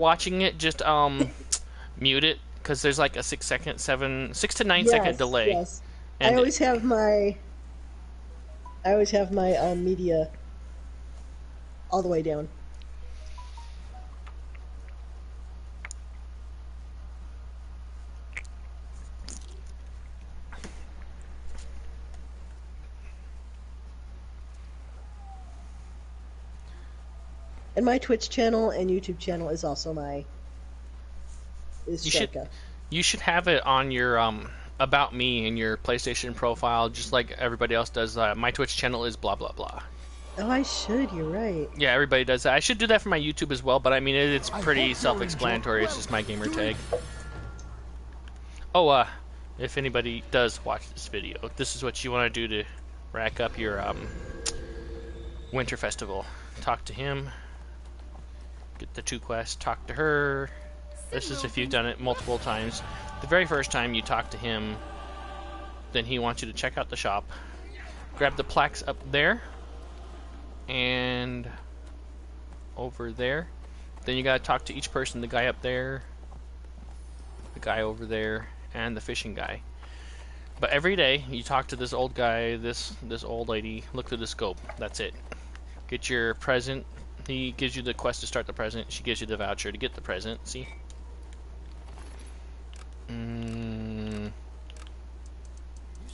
watching it, just mute it because there's like a 6 to 9 second Yes, delay, yes. I and always have my I always have my media all the way down. And my Twitch channel and YouTube channel is also is you should Sharka. you should have it on your about me in your PlayStation profile, just like everybody else does. My Twitch channel is blah blah blah. Oh, I should. You're right. Yeah, everybody does that. I should do that for my YouTube as well, but I mean it's pretty self-explanatory. It's just my gamer tag. Oh, if anybody does watch this video, this is what you want to do to rack up your winter festival. Talk to him. Get the 2 quests. Talk to her. This is if you've done it multiple times. The very first time you talk to him, then he wants you to check out the shop. Grab the plaques up there. And over there. Then you gotta talk to each person. The guy up there. The guy over there. And the fishing guy. But every day, you talk to this old guy, this old lady. Look through the scope. That's it. Get your present. He gives you the quest to start the present. She gives you the voucher to get the present. See?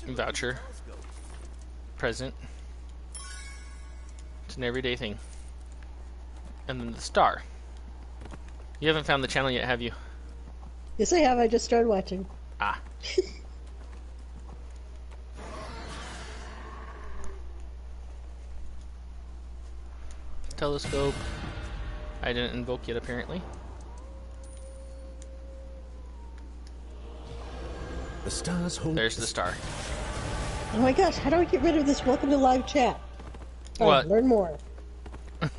Voucher. Present. It's an everyday thing. And then the star. You haven't found the channel yet, have you? Yes, I have. I just started watching. Ah. Telescope. I didn't invoke yet, apparently. The stars hold. There's the star. Oh my gosh, how do I get rid of this welcome to live chat? What? Learn more.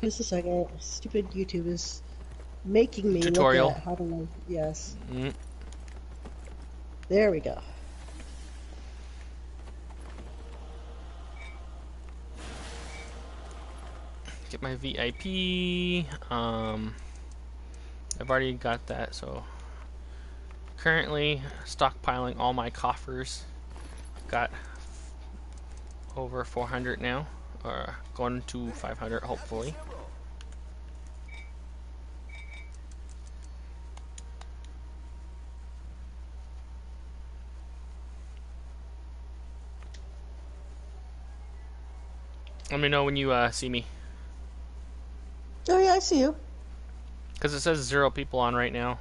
Just a second. Stupid YouTube is making me Tutorial. look at how to learn. Yes. Mm. There we go. Get my VIP. I've already got that, so currently stockpiling all my coffers. I've got over 400 now, or going to 500 hopefully. Let me know when you see me. Oh yeah, I see you. Because it says 0 people on right now.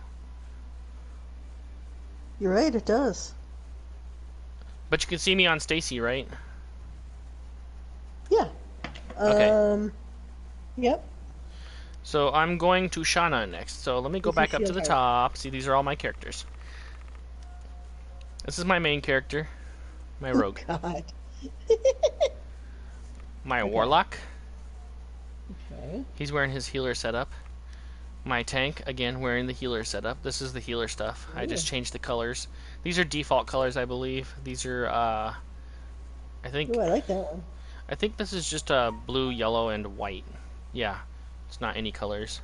You're right, it does. But you can see me on Stacy, right? Yeah. Okay. Yep. So I'm going to Shauna next. So let me go back up to the top. See, these are all my characters. This is my main character. My rogue. Oh, God. My warlock. Okay. He's wearing his healer setup. My tank, again, wearing the healer setup. This is the healer stuff. I just changed the colors. These are default colors, I believe. These are, I think... Oh, I like that one. I think this is just blue, yellow, and white. Yeah, it's not any colors.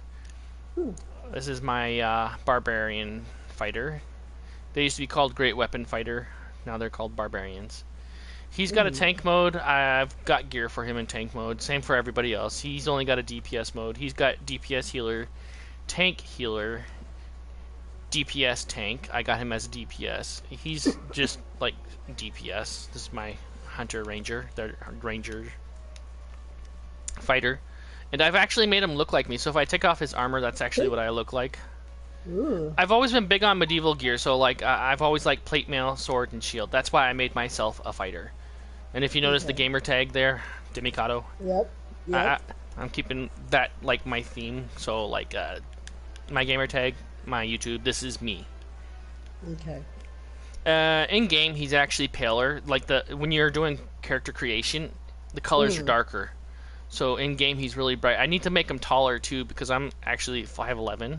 This is my barbarian fighter. They used to be called Great Weapon Fighter. Now they're called barbarians. He's got a tank mode. I've got gear for him in tank mode. Same for everybody else. He's only got a DPS mode. He's got DPS healer, tank healer, DPS tank. I got him as a DPS. He's just like DPS. This is my hunter ranger. They're ranger fighter. And I've actually made him look like me. So if I take off his armor, that's actually what I look like. Ooh. I've always been big on medieval gear. So like I've always liked plate mail, sword, and shield. That's why I made myself a fighter. And if you notice the gamer tag there, Demicato. Yep. I'm keeping that like my theme. So like my gamer tag, my YouTube, this is me. Okay. In game, he's actually paler. Like when you're doing character creation, the colors are darker. So in game, he's really bright. I need to make him taller too because I'm actually 5'11".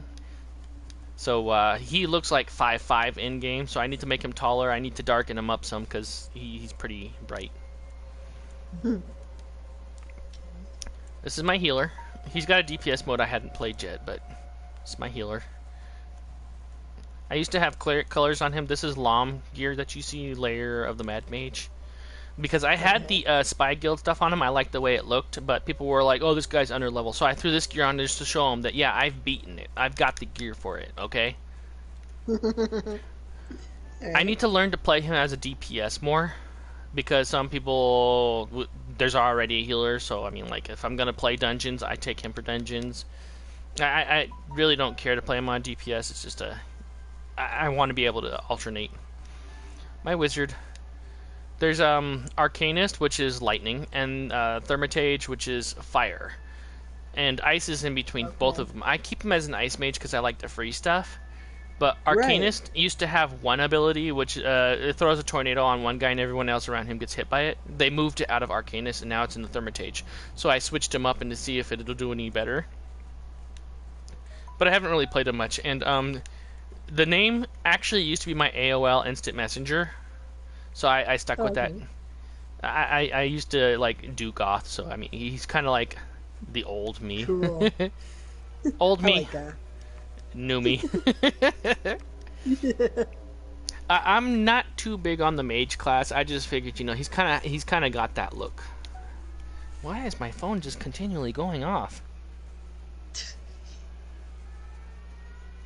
So he looks like 5'5" in game. So I need to make him taller. I need to darken him up some because he's pretty bright. This is my healer. He's got a DPS mode I hadn't played yet, but it's my healer. I used to have clear colors on him. This is Lom gear that you see, layer of the Mad Mage. Because I had the Spy Guild stuff on him, I liked the way it looked, but people were like, oh, this guy's under level. So I threw this gear on just to show him that, yeah, I've beaten it. I've got the gear for it, okay? I need to learn to play him as a DPS more, because some people, there's already a healer, so I mean, like, if I'm going to play dungeons, I take him for dungeons. I really don't care to play him on DPS, it's just I want to be able to alternate. My wizard. There's Arcanist, which is lightning, and Thermitage, which is fire. And ice is in between both of them. I keep him as an ice mage because I like the free stuff. But Arcanist used to have one ability, which it throws a tornado on one guy and everyone else around him gets hit by it. They moved it out of Arcanist, and now it's in the Thermitage. So I switched him up and to see if it'll do any better. But I haven't really played him much. And the name actually used to be my AOL Instant Messenger. So I stuck with that. I used to like do goth, so I mean he's kind of like the old me. Cool. Old me, like that. new me. I'm not too big on the mage class. I just figured, you know, he's kind of got that look. Why is my phone just continually going off?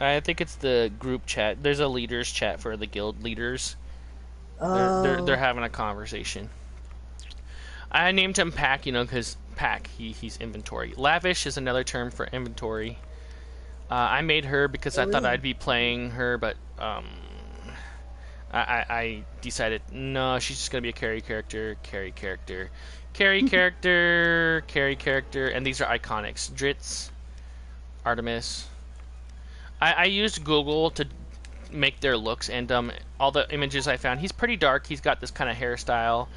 I think it's the group chat. There's a leaders chat for the guild leaders. They're having a conversation. I named him Pack, you know, because Pack, he's inventory. Lavish is another term for inventory. I made her because I thought I'd be playing her, but I decided, no, she's just going to be a carry character, carry character, carry character, carry character, and these are iconics. Dritz, Artemis. I used Google to make their looks, and all the images I found, he's pretty dark. He's got this kind of hairstyle.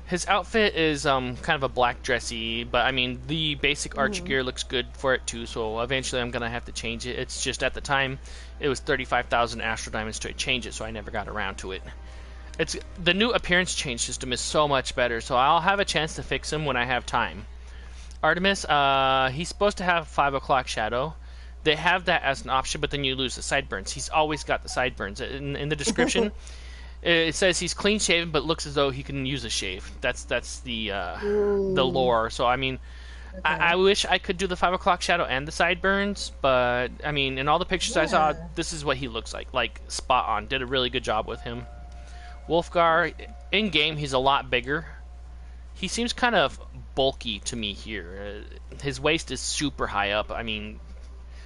His outfit is kind of a black dressy, but I mean the basic archer gear looks good for it too, so eventually I'm gonna have to change it. It's just at the time it was 35,000 Astro Diamonds to change it, so I never got around to it. It's the new appearance change system is so much better, so I'll have a chance to fix him when I have time. Artemis, he's supposed to have 5 o'clock shadow. They have that as an option, but then you lose the sideburns. He's always got the sideburns. In the description, it says he's clean shaven, but looks as though he can use a shave. That's the lore. So I mean, I wish I could do the 5 o'clock shadow and the sideburns, but I mean, in all the pictures I saw, this is what he looks like spot on. Did a really good job with him. Wolfgar, in game, he's a lot bigger. He seems kind of bulky to me here. His waist is super high up. I mean,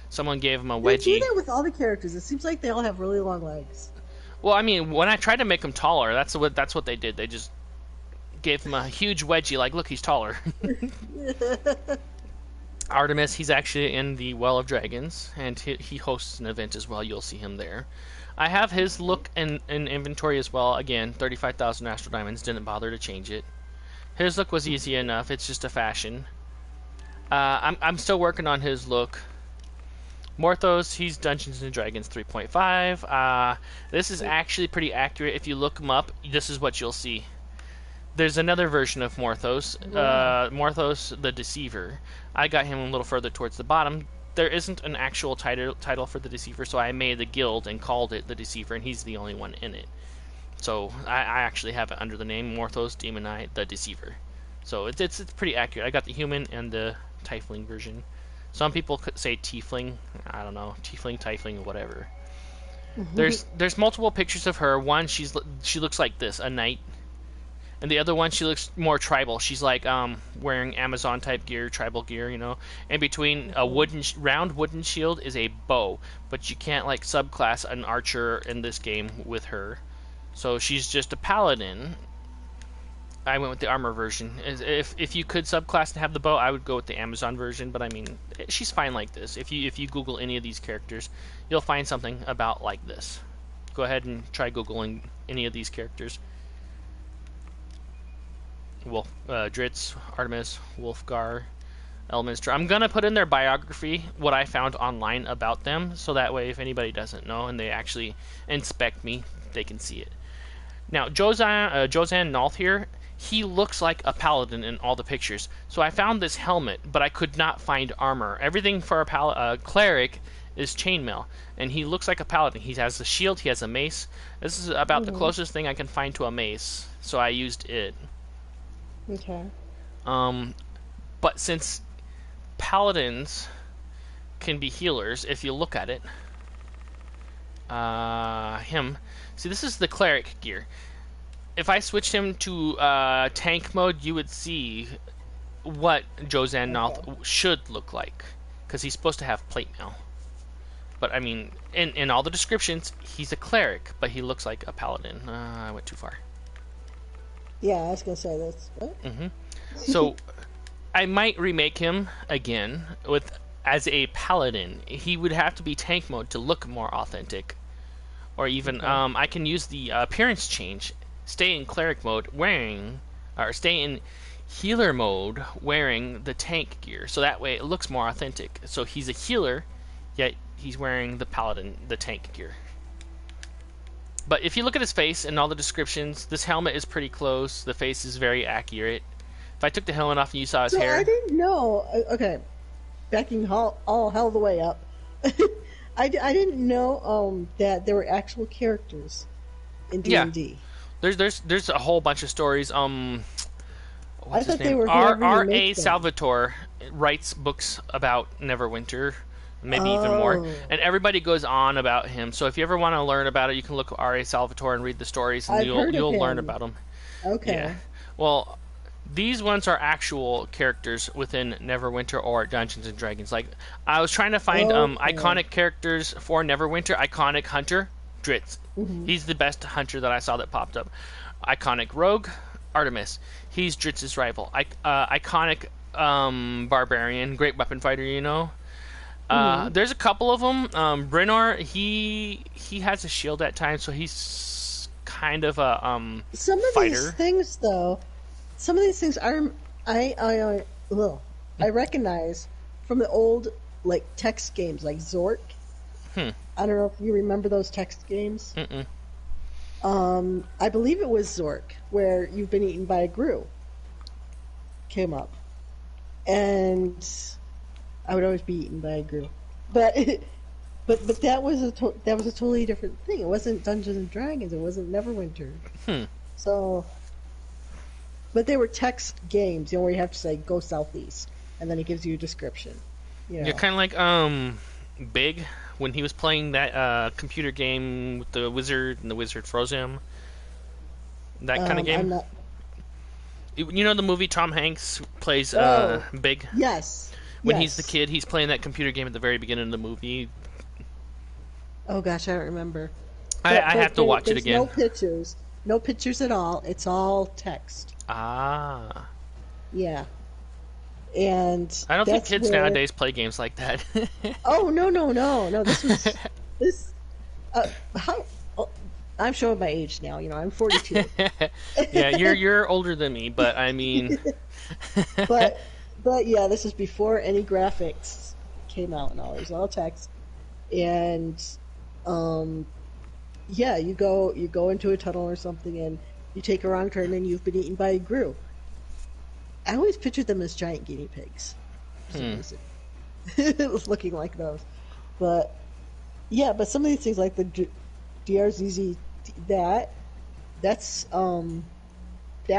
someone gave him a wedgie. They do that with all the characters. It seems like they all have really long legs. Well, I mean, when I tried to make him taller, that's what they did. They just gave him a huge wedgie, like, look, he's taller. Artemis, he's actually in the Well of Dragons, and he hosts an event as well. You'll see him there. I have his look in inventory as well. Again, 35,000 Astro Diamonds. Didn't bother to change it. His look was easy enough. It's just a fashion. I'm still working on his look. Morthos, he's Dungeons & Dragons 3.5. This is actually pretty accurate. If you look him up, this is what you'll see. There's another version of Morthos, Morthos the Deceiver. I got him a little further towards the bottom. There isn't an actual title for the Deceiver, so I made the guild and called it the Deceiver, and he's the only one in it. So I actually have it under the name Morthos Demoni the Deceiver. So it's pretty accurate. I got the human and the Tiefling version. Some people could say tiefling. I don't know, tiefling, tiefling, whatever. There's multiple pictures of her. One, she looks like this, a knight, and the other one she looks more tribal. She's like wearing Amazon type gear, tribal gear, you know. In between a round wooden shield is a bow, but you can't like subclass an archer in this game with her. So she's just a paladin. I went with the armor version. If you could subclass and have the bow, I would go with the Amazon version. But I mean, she's fine like this. If you Google any of these characters, you'll find something about like this. Go ahead and try Googling any of these characters. Dritz, Artemis, Wolfgar, Elminster. I'm gonna put in their biography, what I found online about them, so that way if anybody doesn't know and they actually inspect me, they can see it. Now, Jozan Nalt here, he looks like a paladin in all the pictures. So I found this helmet, but I could not find armor. Everything for a cleric is chainmail, and he looks like a paladin. He has a shield, he has a mace. This is about the closest thing I can find to a mace, so I used it. Okay. But since paladins can be healers, if you look at it, see, this is the cleric gear. If I switched him to tank mode, you would see what Josan Noth should look like, because he's supposed to have plate mail. But I mean, in all the descriptions, he's a cleric, but he looks like a paladin. I went too far. Yeah, I was gonna say that's what. So I might remake him again as a paladin. He would have to be tank mode to look more authentic, or even I can use the appearance change. Stay in cleric mode stay in healer mode wearing the tank gear, so that way it looks more authentic. So he's a healer, yet he's wearing the paladin, the tank gear. But if you look at his face and all the descriptions, this helmet is pretty close. The face is very accurate. If I took the helmet off and you saw his hair... I didn't know... Okay, backing all hell the way up. I didn't know that there were actual characters in D&D. Yeah. There's a whole bunch of stories. I thought they were R.A. Salvatore writes books about Neverwinter, maybe even more, and everybody goes on about him. So if you ever want to learn about it, you can look at R.A. Salvatore and read the stories, and you'll learn about him. Okay. Yeah. Well, these ones are actual characters within Neverwinter or Dungeons and Dragons. Like, I was trying to find iconic characters for Neverwinter. Iconic hunter, Dritz. He's the best hunter that I saw that popped up. Iconic rogue, Artemis. He's Dritz's rival. Iconic barbarian, great weapon fighter, you know. There's a couple of them. Brynor, he has a shield at times, so he's kind of a some of fighter. These things, though, some of these things I recognize from the old like text games, like Zork. I don't know if you remember those text games. I believe it was Zork, where you've been eaten by a grue. Came up, and I would always be eaten by a grue, but that was a totally different thing. It wasn't Dungeons and Dragons. It wasn't Neverwinter. So, but they were text games, where you have to say go southeast, and then it gives you a description. You're kind of like Big when he was playing that computer game with the wizard and the wizard froze him. That kind of game. You know the movie Tom Hanks plays Big? Yes. When he's the kid, he's playing that computer game at the very beginning of the movie. Oh gosh, I don't remember. I have to watch it again. No pictures at all. It's all text. Ah. Yeah. And I don't think kids nowadays play games like that. Oh no! This. I'm showing my age now. I'm 42. Yeah, you're older than me, but I mean. but yeah, this is before any graphics came out and all. It was all text, and yeah, you go into a tunnel or something, and you take a wrong turn, and you've been eaten by a grue. I always pictured them as giant guinea pigs. It was looking like those. But, yeah, but some of these things, like the DRZZ, that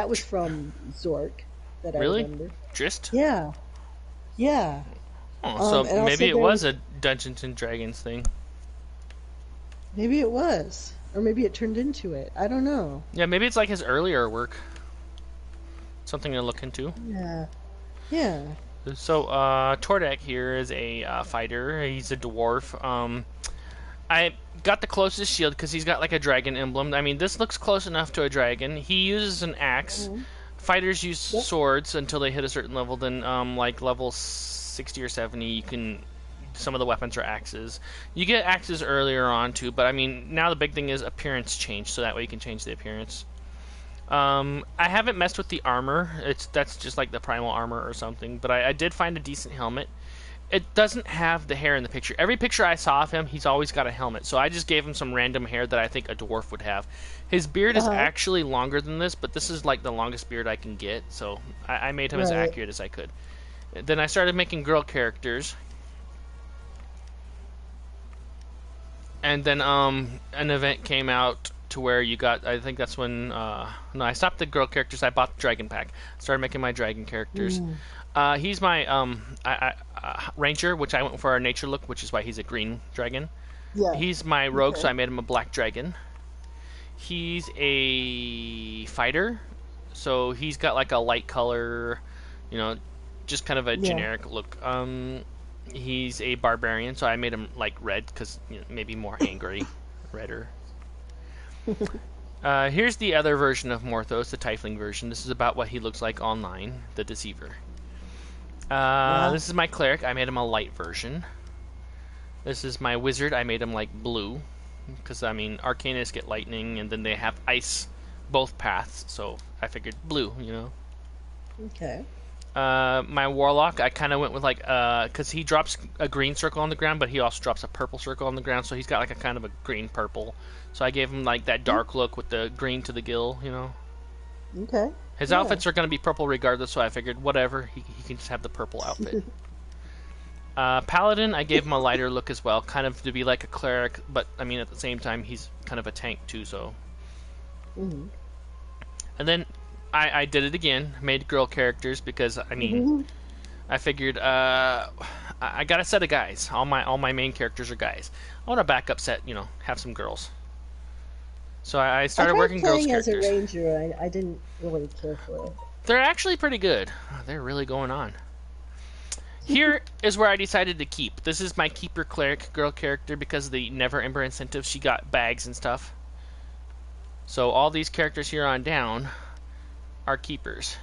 was from Zork, that really? I remember. Drist? Yeah. Yeah. Oh, so maybe it was a Dungeons and Dragons thing. Maybe it was. Or maybe it turned into it. I don't know. Yeah, maybe it's like his earlier work. Something to look into. Yeah. Yeah. So, Tordek here is a fighter. He's a dwarf. I got the closest shield because he's got like a dragon emblem. I mean, this looks close enough to a dragon. He uses an axe. Fighters use swords until they hit a certain level. Then, like level 60 or 70, some of the weapons are axes. You get axes earlier on too, but I mean, now the big thing is appearance change, so that way you can change the appearance. I haven't messed with the armor. That's just like the primal armor or something, but I did find a decent helmet. It doesn't have the hair in the picture. Every picture I saw of him, he's always got a helmet, so I just gave him some random hair that I think a dwarf would have. His beard is actually longer than this, but this is like the longest beard I can get, so I made him as accurate as I could. Then I started making girl characters. And then an event came out to where you got. I think that's when. No, I stopped the girl characters. I bought the dragon pack. Started making my dragon characters. He's my ranger, which I went for a nature look, which is why he's a green dragon. Yeah. He's my rogue, Okay. so I made him a black dragon. He's a fighter, so he's got like a light color, just kind of a generic look. He's a barbarian, so I made him like red because maybe more angry, redder. Here's the other version of Morthos, the Tiefling version. This is about what he looks like online, the Deceiver. This is my cleric. I made him a light version. This is my wizard. I made him like blue, because I mean Arcanists get lightning, and then they have ice, both paths. So I figured blue, Okay. My warlock, I kind of went with like, because he drops a green circle on the ground, but he also drops a purple circle on the ground, so he's got like a kind of a green purple. So I gave him like that dark look with the green to the gill, Okay. His outfits are going to be purple regardless, so I figured whatever, he can just have the purple outfit. Paladin, I gave him a lighter look as well, kind of to be like a cleric, but I mean at the same time he's kind of a tank too, so. Mm-hmm. And then I did it again, made girl characters because I mean, I figured I got a set of guys. All my main characters are guys. I want a backup set, have some girls. So I started working girls characters. As a ranger, I didn't really care for it. They're actually pretty good. They're really going on. Here is where I decided to keep. This is my keeper cleric girl character because of the Never Ember incentive. She got bags and stuff. So all these characters here on down are keepers.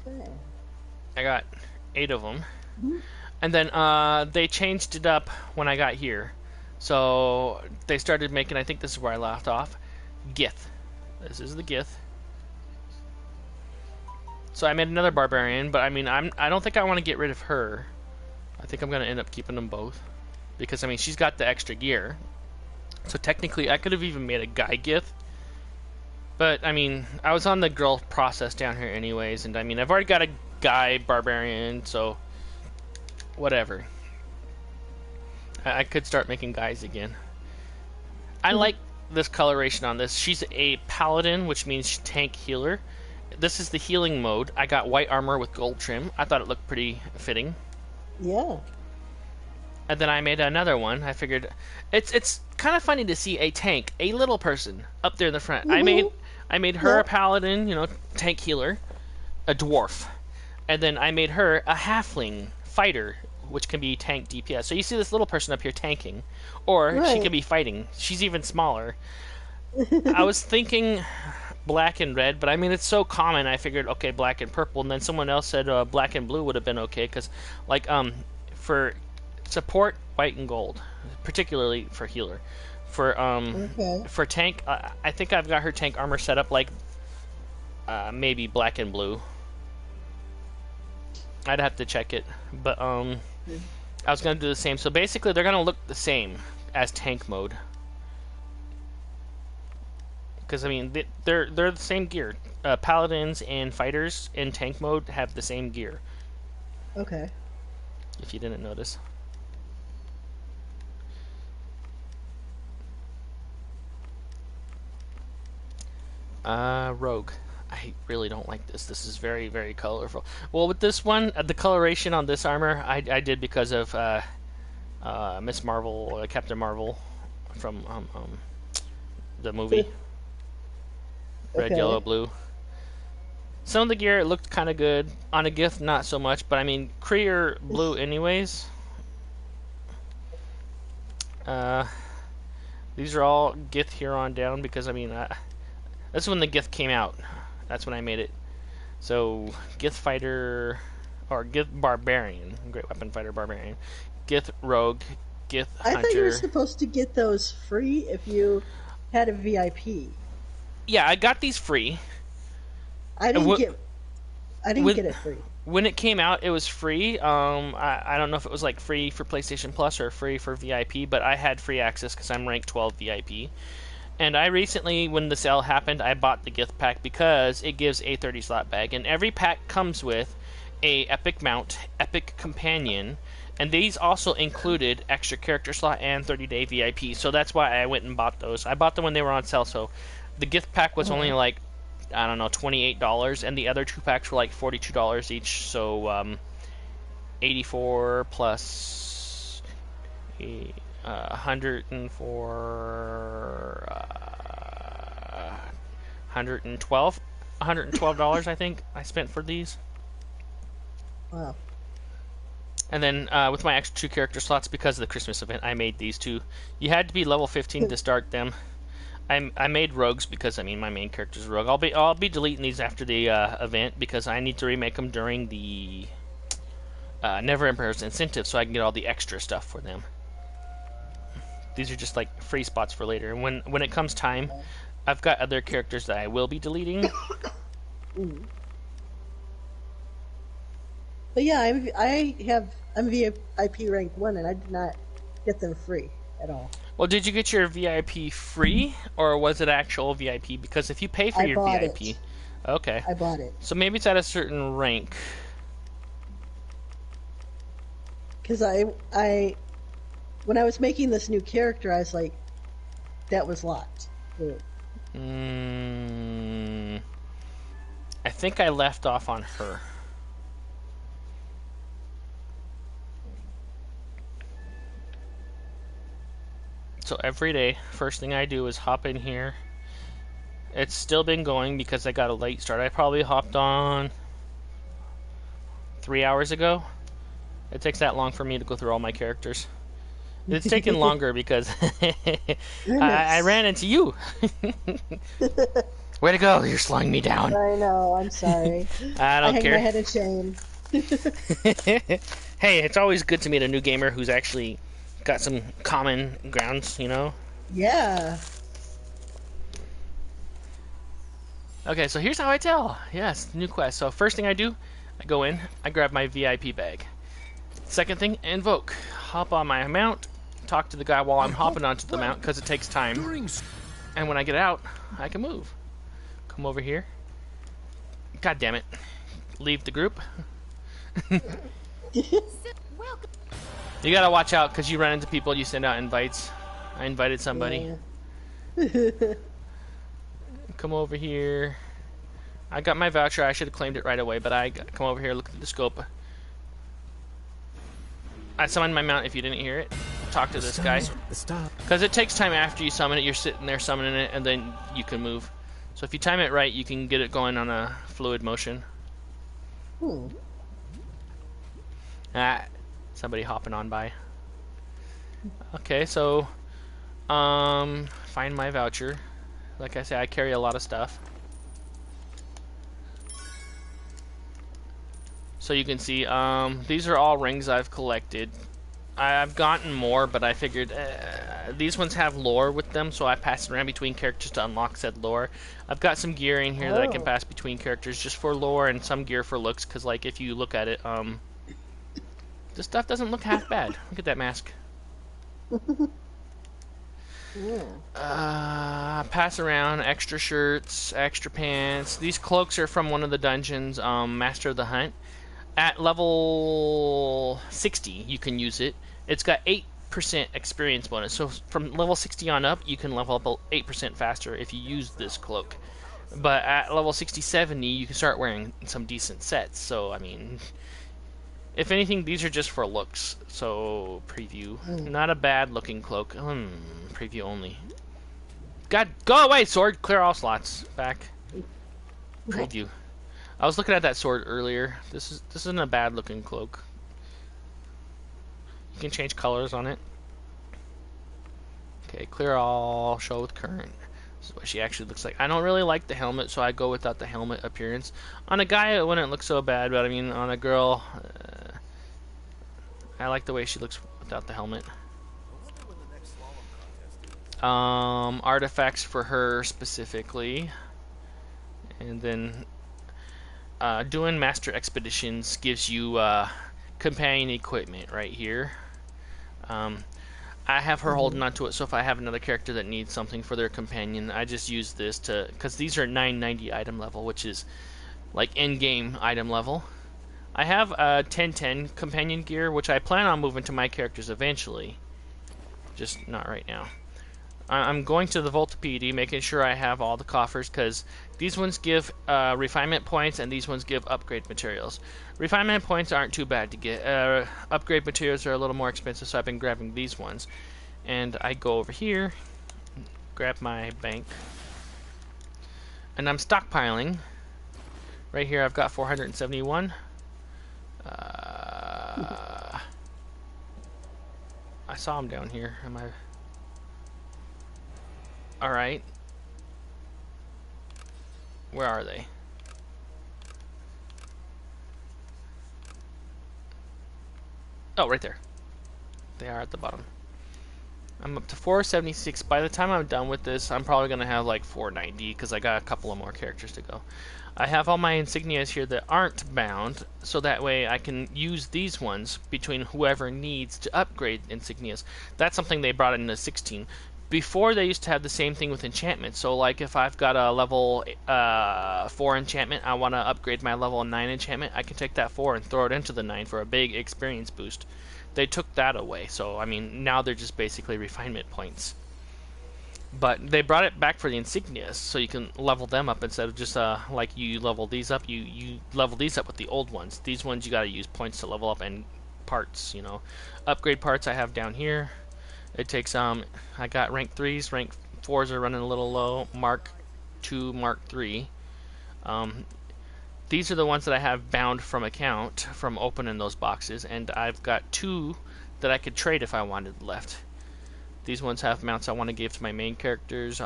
Okay. I got 8 of them. And then they changed it up when I got here. So they started making, I think this is where I left off, Gith. This is the Gith. So I made another barbarian, but I mean, I don't think I want to get rid of her. I think I'm going to end up keeping them both. Because, I mean, she's got the extra gear. So technically, I could have even made a guy Gith. But, I mean, I was on the girl process down here anyways, and I mean, I've already got a guy barbarian, so whatever. I could start making guys again. I like this coloration on this. She's a paladin, which means she's tank healer. This is the healing mode. I got white armor with gold trim. I thought it looked pretty fitting. Yeah. And then I made another one. I figured it's kind of funny to see a tank, a little person, up there in the front. I made her a paladin, tank healer, a dwarf, and then I made her a halfling fighter, which can be tank DPS. So you see this little person up here tanking, or she can be fighting. She's even smaller. I was thinking black and red, but I mean it's so common. I figured okay, black and purple, and then someone else said black and blue would have been okay because like for support, white and gold, particularly for healer. For tank, I think I've got her tank armor set up like maybe black and blue. I'd have to check it, but I was gonna do the same. So basically, they're gonna look the same as tank mode, because I mean they're the same gear. Paladins and fighters in tank mode have the same gear. Okay. If you didn't notice. Rogue. I really don't like this. This is very, very colorful. Well, with this one, the coloration on this armor, I did because of Miss Marvel, Captain Marvel, from the movie. Red, yellow, blue. Some of the gear looked kind of good. On a gift, not so much. But I mean, Kree are blue anyways. These are all Gith here on down because I mean, that's when the Gith came out. That's when I made it. So Gith fighter or Gith barbarian, great weapon fighter barbarian, Gith rogue, Gith hunter. I thought you were supposed to get those free if you had a VIP. Yeah, I got these free. I didn't get it free. When it came out, it was free. I don't know if it was like free for PlayStation Plus or free for VIP, but I had free access because I'm ranked 12 VIP. And I recently, when the sale happened, I bought the gift pack because it gives a 30-slot bag. And every pack comes with a epic mount, epic companion, And these also included extra character slot and 30-day VIP. So that's why I went and bought those. I bought them when they were on sale. So the gift pack was only like, I don't know, $28, and the other 2 packs were like $42 each. So 84 plus 104, $112 I think I spent for these. Wow. And then with my extra 2 character slots, because of the Christmas event, I made these 2. You had to be level 15 to start them. I made rogues because, I mean, my main character's a rogue. I'll be deleting these after the event because I need to remake them during the Never Emperor's incentive so I can get all the extra stuff for them. These are just like free spots for later. And when it comes time, I've got other characters that I will be deleting. But yeah, I'm VIP rank 1, and I did not get them free at all. Well, did you get your VIP free, or was it actual VIP? Because if you pay for your VIP... It. Okay. I bought it. So maybe it's at a certain rank. Because I when I was making this new character, I was like, that was locked. I think I left off on her. So every day, first thing I do is hop in here. It's still been going because I got a late start. I probably hopped on 3 hours ago. It takes that long for me to go through all my characters. It's taken longer because I ran into you. Way to go, you're slowing me down. I know, I'm sorry. I don't care. I hang my head in shame. Hey, it's always good to meet a new gamer who's actually got some common grounds, you know? Yeah. Okay, so here's how I tell. Yes, new quest. So first thing I do, I go in, I grab my VIP bag. Second thing, invoke. Hop on my mount, talk to the guy while I'm hopping onto the mount because it takes time. And when I get out, I can move. Come over here. God damn it. Leave the group. You gotta watch out because you run into people, you send out invites. I invited somebody. Yeah. Come over here. I got my voucher. I should have claimed it right away, but I come over here, look at the scope. I summoned my mount if you didn't hear it. Talk to this guy. Because it takes time after you summon it. You're sitting there summoning it, and then you can move. So if you time it right, you can get it going on a fluid motion. Somebody hopping on by. Okay, so find my voucher. Like I say, I carry a lot of stuff. So you can see, these are all rings I've collected. I've gotten more, but I figured these ones have lore with them, so I pass it around between characters to unlock said lore. I've got some gear in here that I can pass between characters just for lore, and some gear for looks, because like if you look at it, this stuff doesn't look half bad. Look at that mask. Pass around extra shirts, extra pants. These cloaks are from one of the dungeons, Master of the Hunt. At level 60, you can use it. It's got 8% experience bonus. So from level 60 on up, you can level up 8% faster if you use this cloak. But at level 60, 70, you can start wearing some decent sets. So, I mean, if anything, these are just for looks. So, preview. Not a bad looking cloak. Preview only. God, go away, sword! Clear all slots. Back. Preview. I was looking at that sword earlier. This isn't a bad looking cloak. You can change colors on it. Okay, clear all, show with current. This is what she actually looks like. I don't really like the helmet, so I go without the helmet appearance. On a guy, it wouldn't look so bad, but I mean, on a girl, I like the way she looks without the helmet. Artifacts for her specifically. And then doing master expeditions gives you companion equipment right here. I have her holding onto it, so if I have another character that needs something for their companion, I just use this to, because these are 990 item level, which is like in-game item level. I have a 1010 companion gear, which I plan on moving to my characters eventually. Just not right now. I'm going to the Volta PD, making sure I have all the coffers, because these ones give refinement points, and these ones give upgrade materials. Refinement points aren't too bad to get. Upgrade materials are a little more expensive, so I've been grabbing these ones. And I go over here, grab my bank, and I'm stockpiling. Right here I've got 471. I saw him down here. Am I... Alright. Where are they? Oh, right there. They are at the bottom. I'm up to 476. By the time I'm done with this, I'm probably going to have like 490 because I got a couple of more characters to go. I have all my insignias here that aren't bound, so that way I can use these ones between whoever needs to upgrade insignias. That's something they brought in the 16. Before, they used to have the same thing with enchantment. So, like, if I've got a level 4 enchantment, I want to upgrade my level 9 enchantment, I can take that 4 and throw it into the 9 for a big experience boost. They took that away. So, I mean, now they're just basically refinement points. But they brought it back for the insignias, so you can level them up instead of just, like, you level these up. You level these up with the old ones. These ones you got to use points to level up, and parts, you know. Upgrade parts I have down here. It takes, I got rank 3s, rank 4s are running a little low, Mark 2, Mark 3. These are the ones that I have bound from account, from opening those boxes, and I've got 2 that I could trade if I wanted left. These ones have mounts I want to give to my main characters.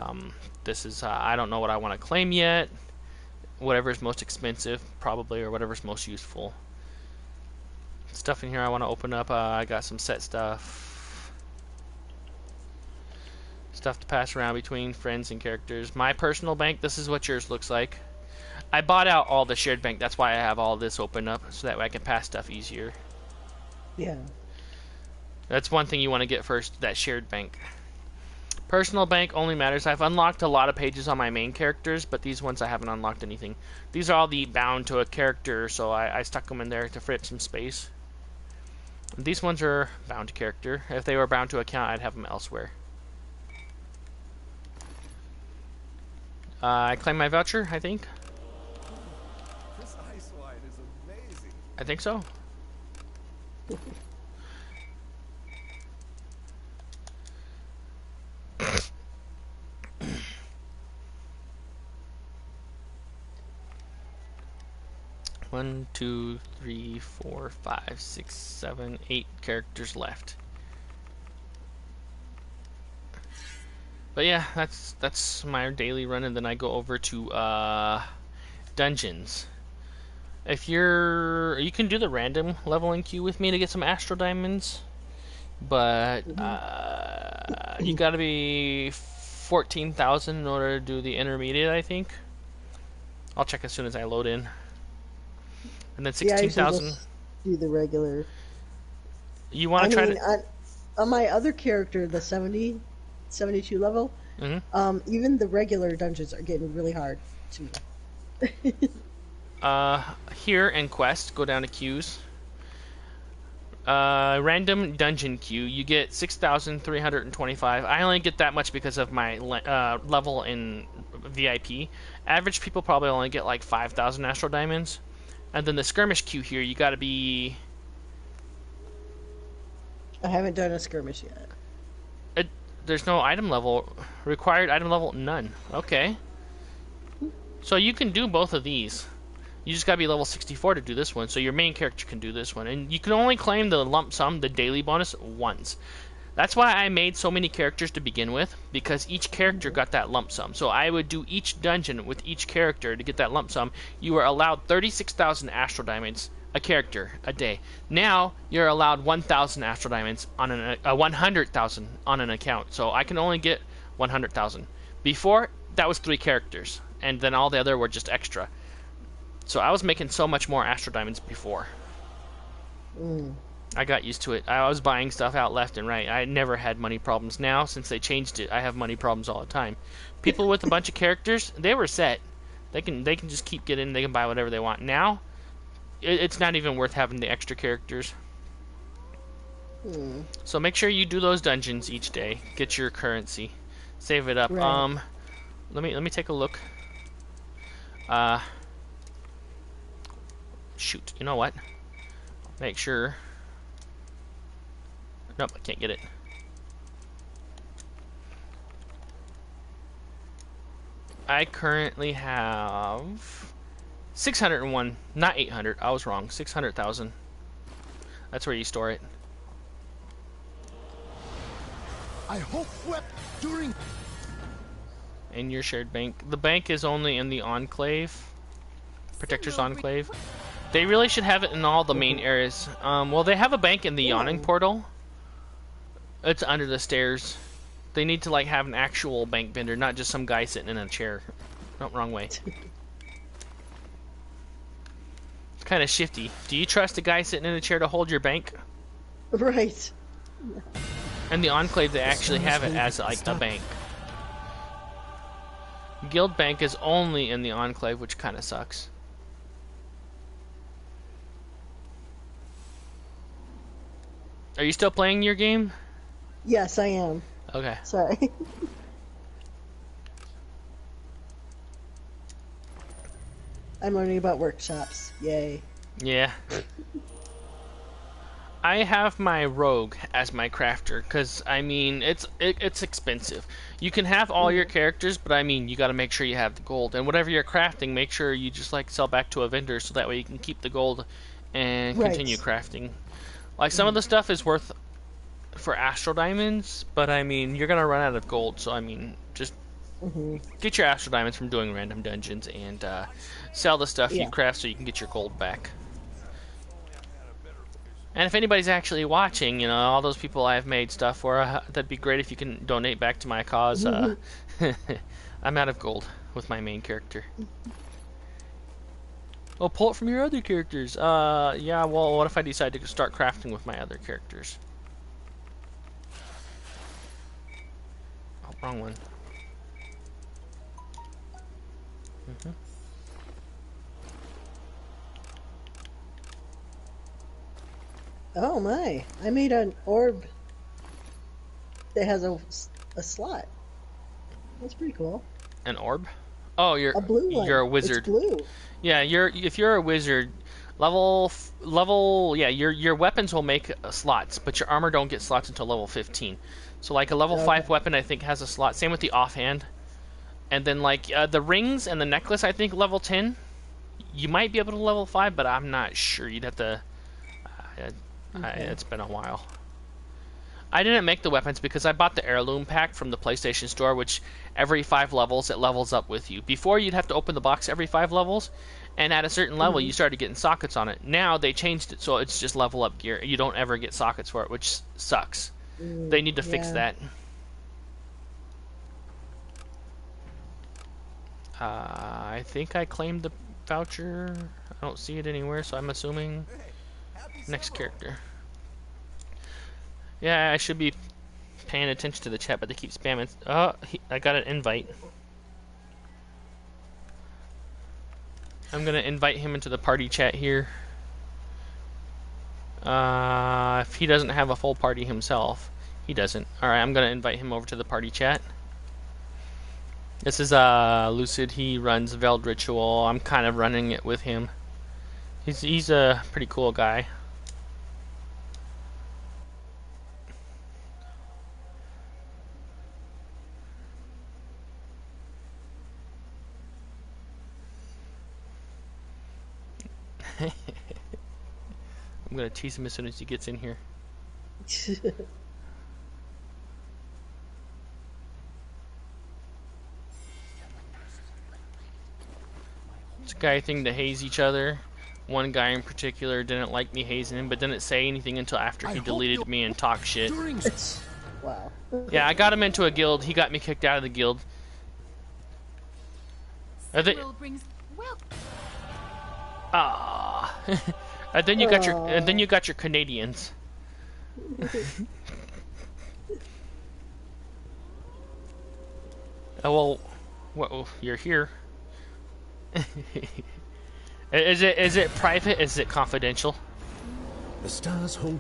This is, I don't know what I want to claim yet. Whatever's most expensive, probably, or whatever's most useful. Stuff in here I want to open up, I got some set stuff. Stuff to pass around between friends and characters. My personal bank, this is what yours looks like. I bought out all the shared bank, that's why I have all this open up, so that way I can pass stuff easier. Yeah. That's one thing you want to get first, that shared bank. Personal bank only matters. I've unlocked a lot of pages on my main characters, but these ones I haven't unlocked anything. These are all the bound to a character, so I stuck them in there to free up some space. These ones are bound to character. If they were bound to account, I'd have them elsewhere. I claim my voucher, I think. This ice wine is amazing. I think so. One, two, three, 4, 5, 6, 7, 8 characters left. But yeah, that's my daily run, and then I go over to dungeons. If you can do the random leveling queue with me to get some Astro Diamonds, but you gotta be 14,000 in order to do the intermediate, I think. I'll check as soon as I load in. And then 16,000. Yeah, do the regular. You want to try to... On my other character, the 72 level, even the regular dungeons are getting really hard to me. Here in Quest, go down to queues. Random dungeon queue, you get 6,325. I only get that much because of my level in VIP. Average people probably only get like 5,000 Astro Diamonds. And then the skirmish queue here, you gotta be... I haven't done a skirmish yet. There's no item level. Required item level, none. Okay. So you can do both of these. You just gotta be level 64 to do this one, so your main character can do this one. And you can only claim the lump sum, the daily bonus, once. That's why I made so many characters to begin with, because each character got that lump sum. So I would do each dungeon with each character to get that lump sum. You were allowed 36,000 Astro Diamonds a character a day. Now you're allowed 1,000 Astro Diamonds on 100,000 on an account. So I can only get 100,000. Before, that was 3 characters, and then all the other were just extra. So I was making so much more Astro Diamonds before. I got used to it. I was buying stuff out left and right. I never had money problems. Now, since they changed it, I have money problems all the time. People with a bunch of characters, they were set. They can just keep getting. They can buy whatever they want. Now, it's not even worth having the extra characters. Hmm. So make sure you do those dungeons each day. Get your currency. Save it up. Right. Let me take a look. Shoot. You know what? Make sure. Nope, I can't get it. I currently have 601, not 800. I was wrong. 600,000. That's where you store it. I hope during. In your shared bank. The bank is only in the Enclave. Protector's Enclave. They really should have it in all the main areas. Well, they have a bank in the Yawning Portal. It's under the stairs. They need to like have an actual bank vendor, not just some guy sitting in a chair. No, wrong way. It's kind of shifty. Do you trust a guy sitting in a chair to hold your bank? Right. And the Enclave, they actually have it as like a bank. Guild Bank is only in the Enclave, which kind of sucks. Are you still playing your game? Yes, I am. Okay. Sorry. I'm learning about workshops. Yay. Yeah. I have my rogue as my crafter because I mean it's expensive. You can have all your characters, but I mean you got to make sure you have the gold, and whatever you're crafting, make sure you just like sell back to a vendor so that way you can keep the gold and continue crafting. Like some of the stuff is worth for astral diamonds, but I mean you're gonna run out of gold, so I mean just get your astral diamonds from doing random dungeons and sell the stuff you craft so you can get your gold back. And if anybody's actually watching, you know, all those people I've made stuff for, that'd be great if you can donate back to my cause. I'm out of gold with my main character. Oh, pull it from your other characters. Yeah, well, what if I decide to start crafting with my other characters? Oh, wrong one. Oh my! I made an orb that has a slot. That's pretty cool. An orb? Oh, A blue one. you're a wizard. It's blue. Yeah, if you're a wizard, yeah, your weapons will make slots, but your armor don't get slots until level 15. So like a level 5 weapon I think has a slot. Same with the offhand. And then like the rings and the necklace I think level 10. You might be able to level 5, but I'm not sure. You'd have to it's been a while. I didn't make the weapons because I bought the heirloom pack from the PlayStation Store, which every 5 levels it levels up with you. Before you'd have to open the box every 5 levels, and at a certain level you started getting sockets on it. Now they changed it so it's just level up gear. You don't ever get sockets for it, which sucks. They need to fix that. I think I claimed the voucher. I don't see it anywhere, so I'm assuming next character. Yeah, I should be paying attention to the chat, but they keep spamming. Oh, I got an invite. I'm gonna invite him into the party chat here. If he doesn't have a full party himself, he doesn't. Alright, I'm gonna invite him over to the party chat. This is Lucid. He runs Veiled Ritual. I'm kind of running it with him. He's a pretty cool guy. I'm gonna tease him as soon as he gets in here. It's a guy thing to haze each other. One guy in particular didn't like me hazing him, but didn't say anything until after he deleted me and talked shit. Wow. Yeah, I got him into a guild. He got me kicked out of the guild. Ah. And then you got your Canadians. Oh well, you're here. Is it private? Is it confidential? The stars hold.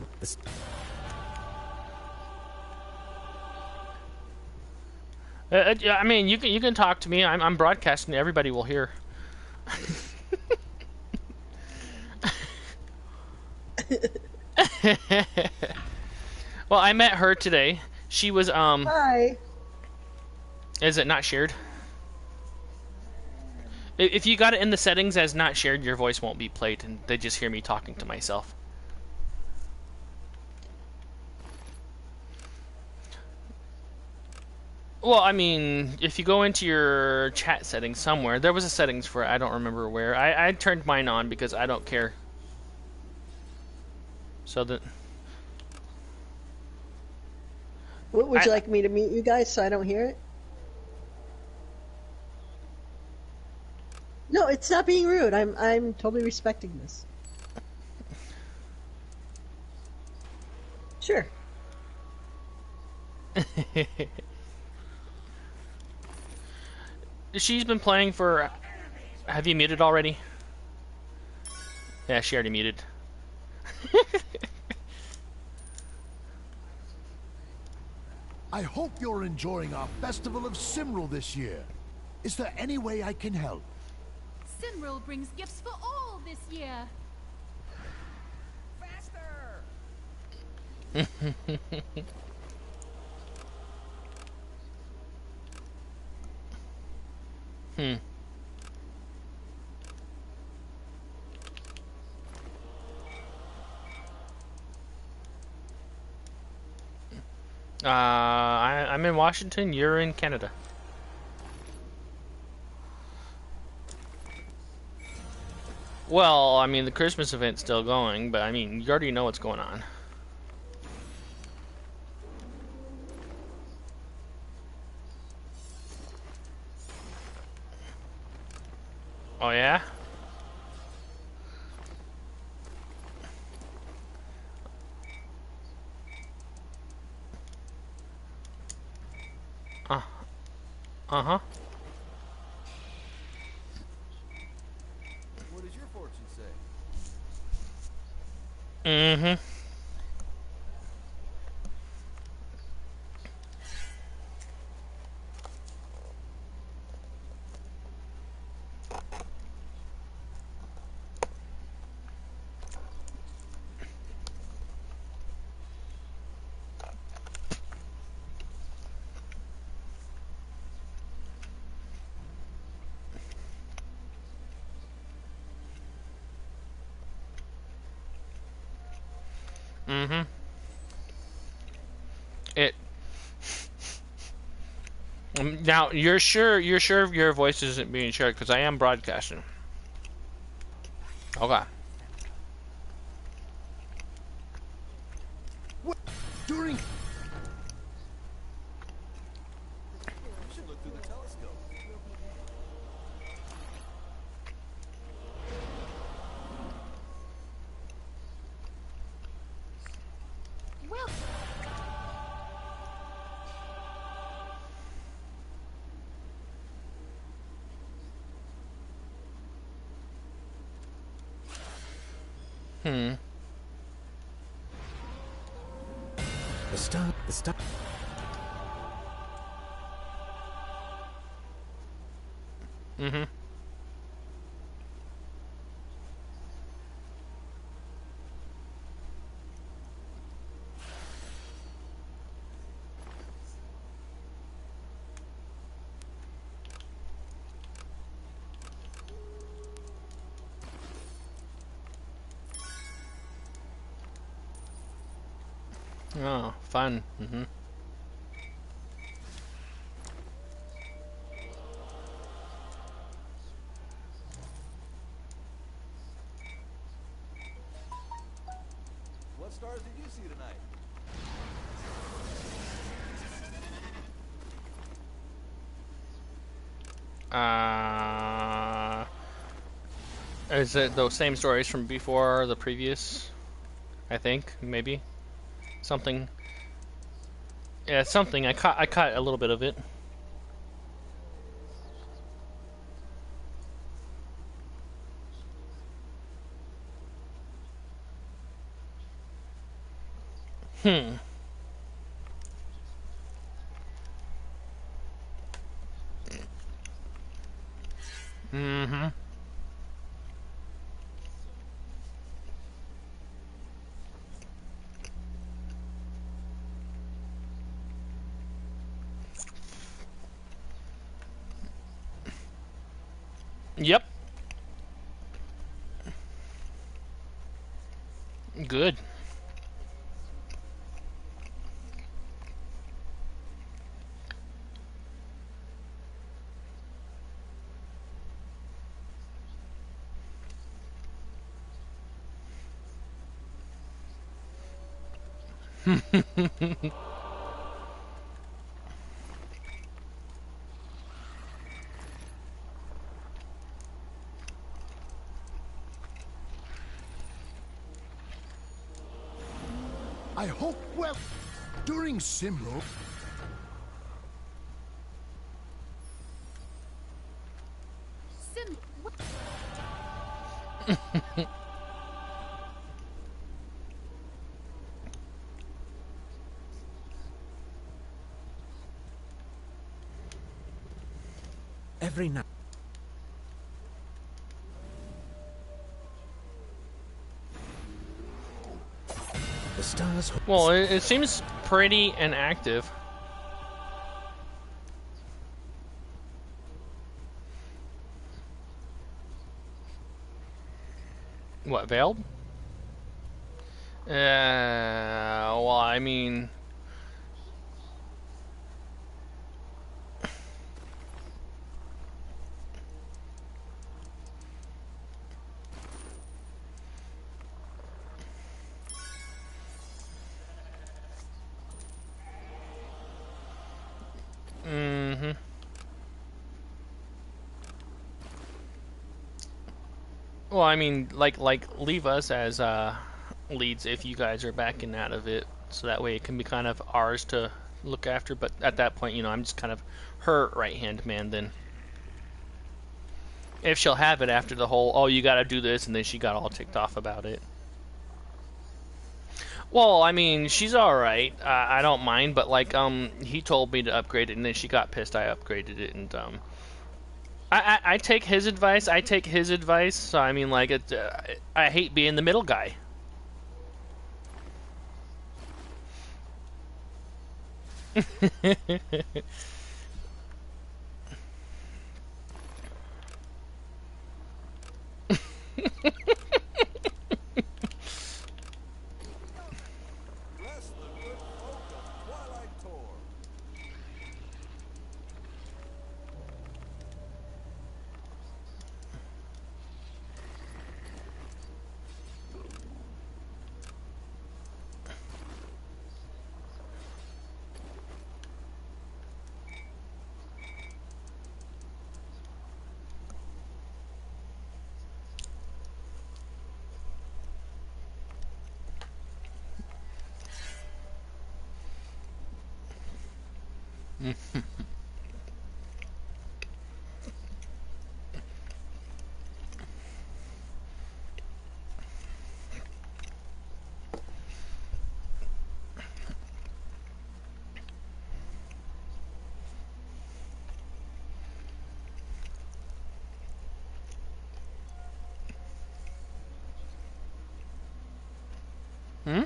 Yeah, I mean, you can talk to me. I'm broadcasting. Everybody will hear. Well, I met her today. She was Hi. Is it not shared? If you got it in the settings as not shared, your voice won't be played, and they just hear me talking to myself. Well, I mean, if you go into your chat settings somewhere, there was a settings for it. I don't remember where. I turned mine on because I don't care. So that. Would you like me to mute you guys so I don't hear it? No, it's not being rude. I'm totally respecting this. Sure. She's been playing for. Have you muted already? Yeah, she already muted. I hope you're enjoying our Festival of Simril this year. Is there any way I can help? Simril brings gifts for all this year. Faster! I'm in Washington. You're in Canada. Well, I mean, the Christmas event's still going, but I mean, you already know what's going on. Oh, yeah? Uh-huh. What does your fortune say? Mm-hmm. Mm-hmm. It. Now, you're sure your voice isn't being shared, because I am broadcasting. Okay. What? During. You should look through the telescope. Well, The star. Mm-hmm. Oh, fun. Mm-hmm. What stars did you see tonight? Is it those same stories from before the previous? I think maybe something. Yeah, something. I caught a little bit of it. Hmm. Mm-hmm. Yep. Good. I hope, well, during Simro, Sim. Every night. The stars. Well, it seems pretty and active. What, Veiled? Well, I mean... Mm-hmm. Well, I mean, like, leave us as leads if you guys are backing out of it, so that way it can be kind of ours to look after. But at that point, you know, I'm just kind of her right-hand man then. If she'll have it after the whole, oh, you gotta do this, and then she got all ticked off about it. Well, I mean, she's alright. I don't mind, but like, he told me to upgrade it, and then she got pissed I upgraded it, and, I take his advice, so I mean, like, I hate being the middle guy. Bless the good folk of Twilight Tor. Hmm?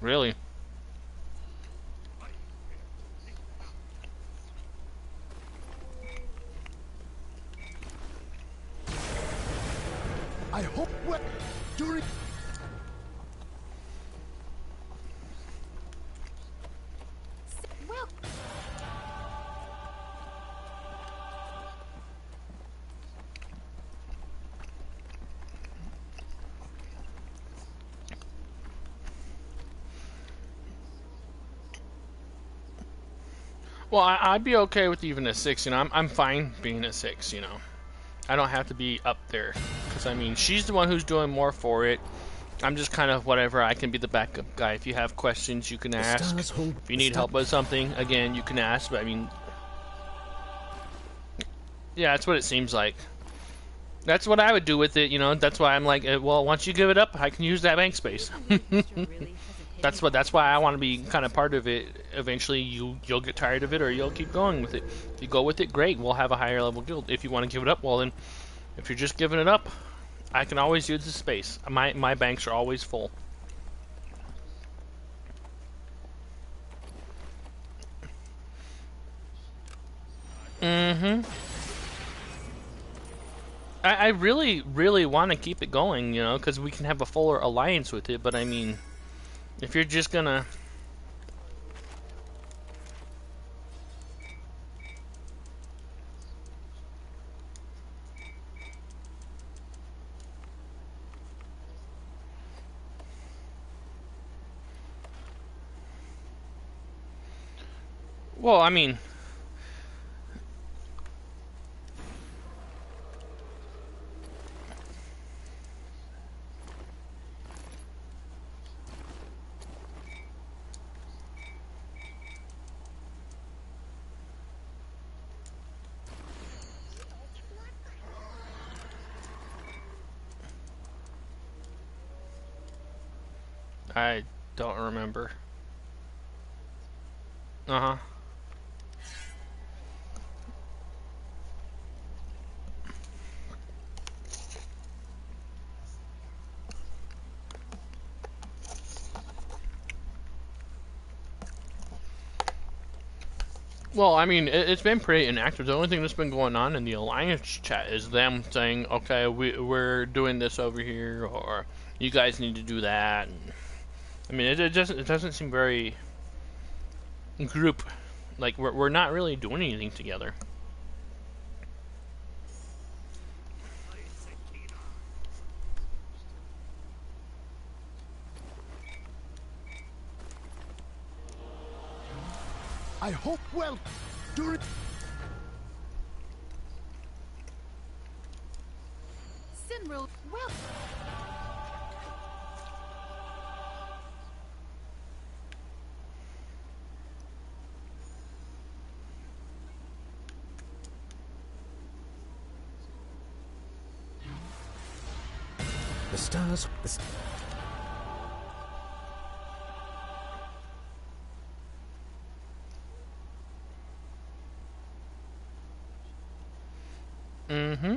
Really? I hope, well, during... Well, Well, I'd be okay with even a 6, you know, I'm fine being a 6, you know. I don't have to be up there, because, I mean, she's the one who's doing more for it. I'm just kind of whatever, I can be the backup guy. If you have questions, you can ask. If you need help with something, again, you can ask, but, I mean... Yeah, that's what it seems like. That's what I would do with it, you know. That's why I'm like, well, once you give it up, I can use that bank space. That's why I want to be kind of part of it. Eventually, you'll get tired of it, or you'll keep going with it. If you go with it, great. We'll have a higher level guild. If you want to give it up, well then, if you're just giving it up, I can always use the space. My banks are always full. Mm-hmm. I really, really want to keep it going, you know, because we can have a fuller alliance with it. But I mean, if you're just gonna... Well, I mean... I don't remember. Uh-huh. Well, I mean, it's been pretty inactive. The only thing that's been going on in the Alliance chat is them saying, okay, we're doing this over here, or you guys need to do that. And, I mean, it doesn't seem very group, like, we're not really doing anything together. I hope well during Sinril, well. The stars. Mm-hmm.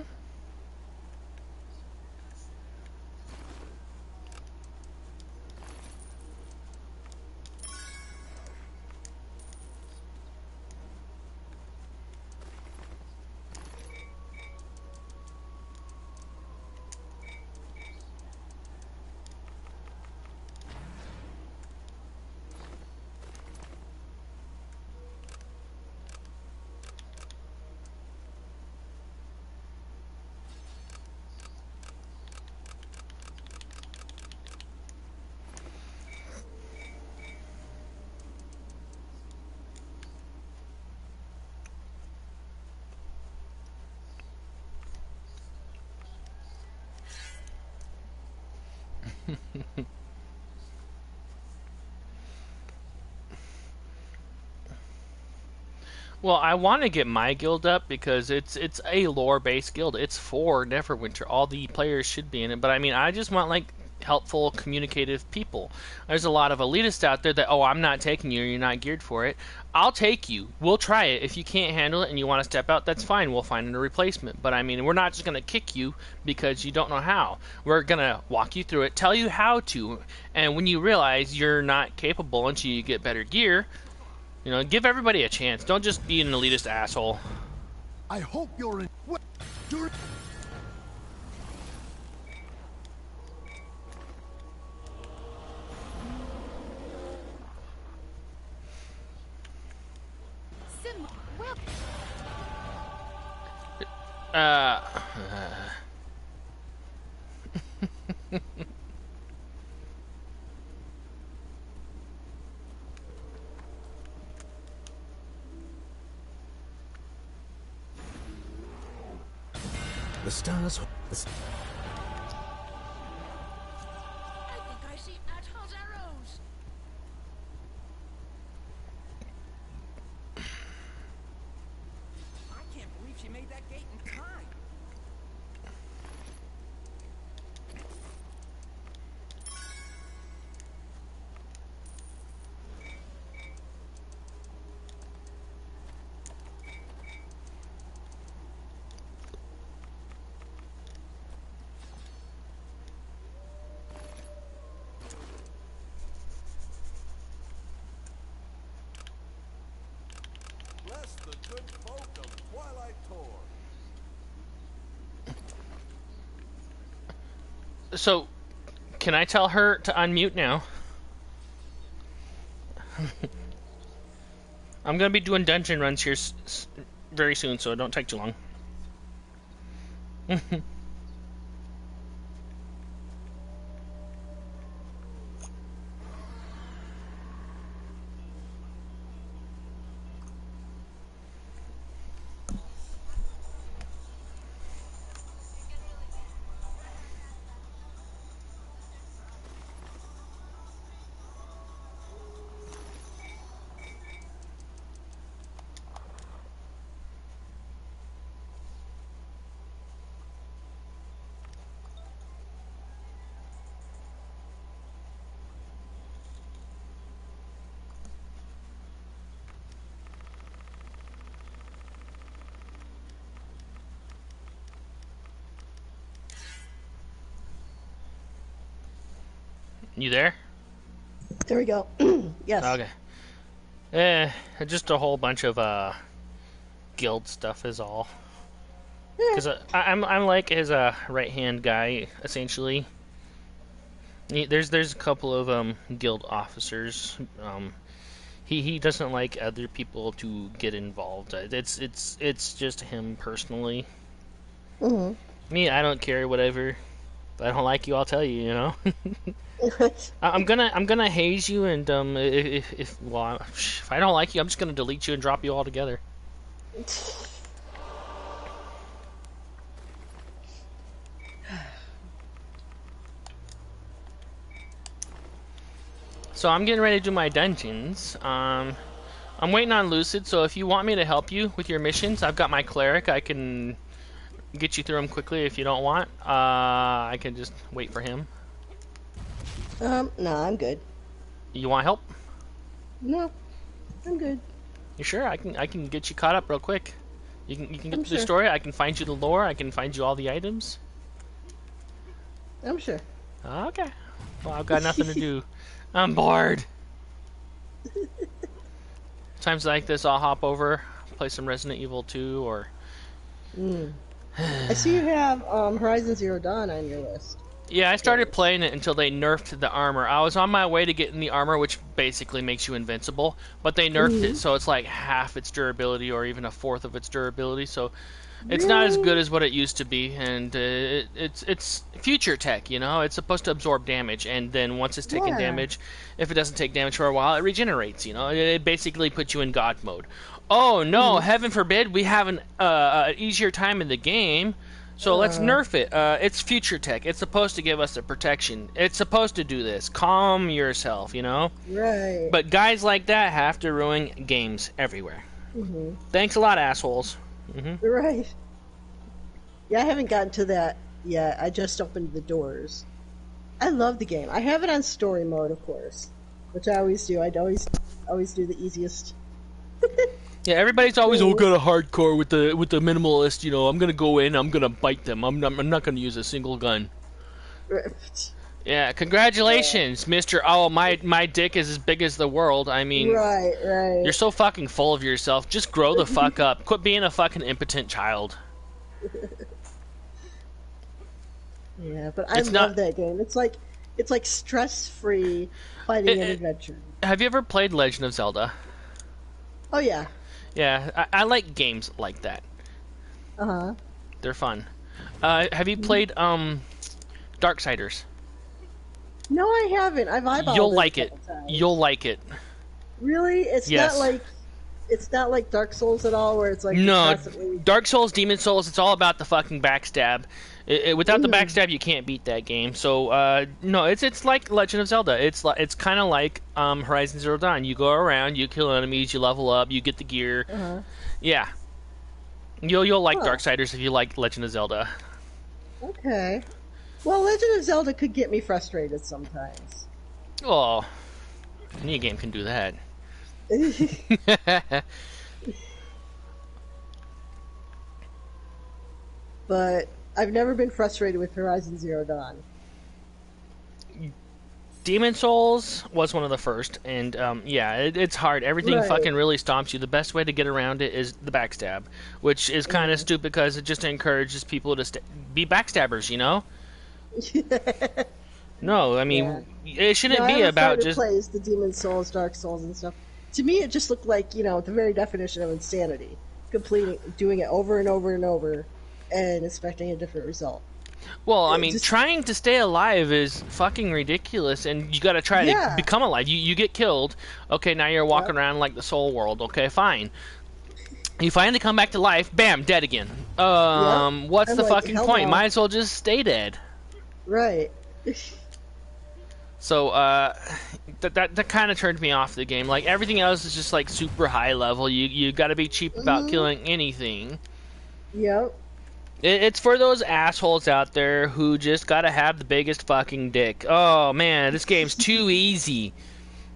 Well, I want to get my guild up because it's a lore-based guild. It's for Neverwinter. All the players should be in it. But I mean, I just want like helpful, communicative people. There's a lot of elitists out there that, oh, I'm not taking you. You're not geared for it. I'll take you. We'll try it. If you can't handle it and you want to step out, that's fine. We'll find a replacement. But I mean, we're not just gonna kick you because you don't know how. We're gonna walk you through it, tell you how to, and when you realize you're not capable until you get better gear. You know, give everybody a chance. Don't just be an elitist asshole. I hope you're in well during Sin, well. Uh, The stars. I think I see Athal's arrows. I can't believe she made that gate in time. folk of Twilight Tor. So, can I tell her to unmute now? I'm gonna be doing dungeon runs here very soon, so it don't take too long. You there? There we go. Yes. Okay. Just a whole bunch of guild stuff is all. Because I'm like his right hand guy essentially. There's a couple of guild officers. He doesn't like other people to get involved. It's just him personally. Me, I don't care, whatever. If I don't like you, I'll tell you. You know. I'm gonna haze you, and if I don't like you, I'm just gonna delete you and drop you altogether. So I'm getting ready to do my dungeons. I'm waiting on Lucid, so if you want me to help you with your missions, I've got my cleric. I can get you through them quickly. If you don't want, I can just wait for him. No, I'm good. You want help? No, I'm good. You sure? I can get you caught up real quick. You can get I'm through the sure. story. I can find you the lore. I can find you all the items. I'm sure. Okay. Well, I've got nothing to do. I'm bored. Times like this, I'll hop over, play some Resident Evil 2, or... I see you have Horizon Zero Dawn on your list. Yeah, I started playing it until they nerfed the armor. I was on my way to getting the armor, which basically makes you invincible, but they nerfed it, so it's like half its durability, or even a fourth of its durability, so... It's not as good as what it used to be, and it's future tech, you know? It's supposed to absorb damage, and then once it's taken damage, if it doesn't take damage for a while, it regenerates, you know? It basically puts you in God mode. Oh, no, heaven forbid, we have an easier time in the game, so let's nerf it. It's future tech. It's supposed to give us the protection. It's supposed to do this. Calm yourself, you know? Right. But guys like that have to ruin games everywhere. Thanks a lot, assholes. Right. Yeah, I haven't gotten to that yet. I just opened the doors. I love the game. I have it on story mode, of course, which I always do. I'd always do the easiest. Yeah, everybody's always kind of hardcore with the minimalist. You know, I'm gonna go in, I'm gonna bite them. I'm not gonna use a single gun. Yeah, congratulations, Mister. Oh, my dick is as big as the world. I mean, Right. you're so fucking full of yourself. Just grow the fuck up. Quit being a fucking impotent child. Yeah, but I It's love not- that game. It's like stress-free fighting and adventure. Have you ever played Legend of Zelda? Oh yeah. Yeah, I like games like that. They're fun. Have you played Darksiders? No, I haven't. I've eyeballed You'll it like a it. couple times. You'll like it. Really? It's Yes. not like Dark Souls at all, where it's like you're No, constantly... Dark Souls, Demon Souls, it's all about the fucking backstab. Without the backstab, you can't beat that game. So, no, it's like Legend of Zelda. It's kind of like Horizon Zero Dawn. You go around, you kill enemies, you level up, you get the gear. Yeah. You'll like Darksiders if you like Legend of Zelda. Okay. Well, Legend of Zelda could get me frustrated sometimes. Oh, any game can do that. But I've never been frustrated with Horizon Zero Dawn. Demon Souls was one of the first, and yeah, it's hard. Everything Right. fucking really stomps you. The best way to get around it is the backstab, which is kind of stupid because it just encourages people to be backstabbers, you know? No, I mean, it shouldn't No, I be have a about friend who just... plays the Demon Souls, Dark Souls, and stuff. To me, it just looked like, the very definition of insanity. Doing it over and over and over, and expecting a different result. Well, I mean, trying to stay alive is fucking ridiculous, and you gotta try to become alive. You get killed. Okay, now you're walking around like the soul world. Okay, fine. You finally come back to life. Bam, dead again. What's I'm the like, fucking hell point? no. Might as well just stay dead. Right. So, that kind of turned me off the game. Like, everything else is just, like, super high level. You gotta be cheap about killing anything. Yep. It's for those assholes out there who just gotta have the biggest fucking dick. Oh, man, this game's too easy.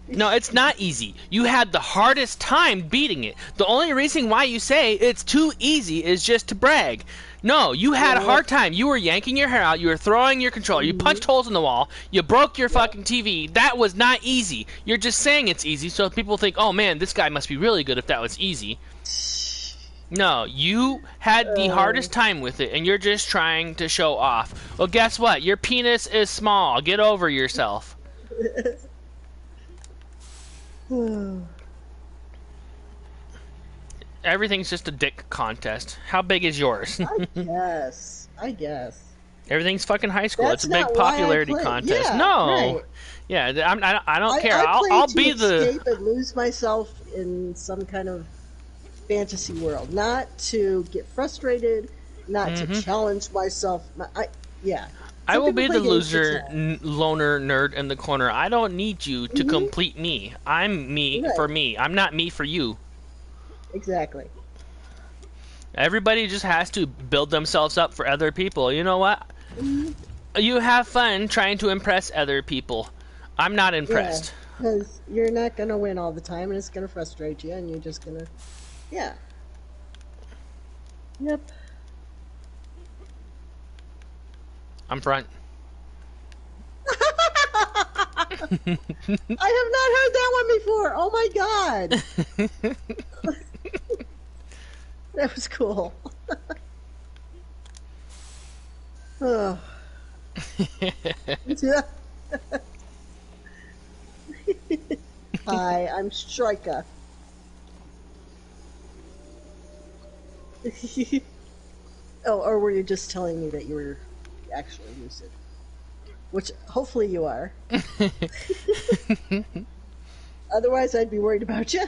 No, it's not easy. You had the hardest time beating it. The only reason why you say it's too easy is just to brag. No, you had a hard time. You were yanking your hair out. You were throwing your controller. You punched holes in the wall. You broke your fucking TV. That was not easy. You're just saying it's easy so people think, oh man, this guy must be really good if that was easy. No, you had the hardest time with it, and you're just trying to show off. Well, guess what? Your penis is small. Get over yourself. Everything's just a dick contest. How big is yours? I guess. Everything's fucking high school. That's it's a big not why I popularity play. contest. Yeah, No. right. Yeah, I don't care. I play I'll to be the... escape and lose myself in some kind of fantasy world. Not to get frustrated, not to challenge myself. I will be the play games loser, for challenge. loner nerd in the corner. I don't need you to complete me. I'm me for me. I'm not me for you. Exactly. Everybody just has to build themselves up for other people. You know what? You have fun trying to impress other people. I'm not impressed. Because you're not going to win all the time, and it's going to frustrate you, and you're just going to... Yeah. Yep. I'm front. I have not heard that one before. Oh my god. That was cool. Oh. Yeah. Hi, I'm Striker. Oh, or were you just telling me that you were actually lucid? Which, hopefully you are. Otherwise, I'd be worried about you.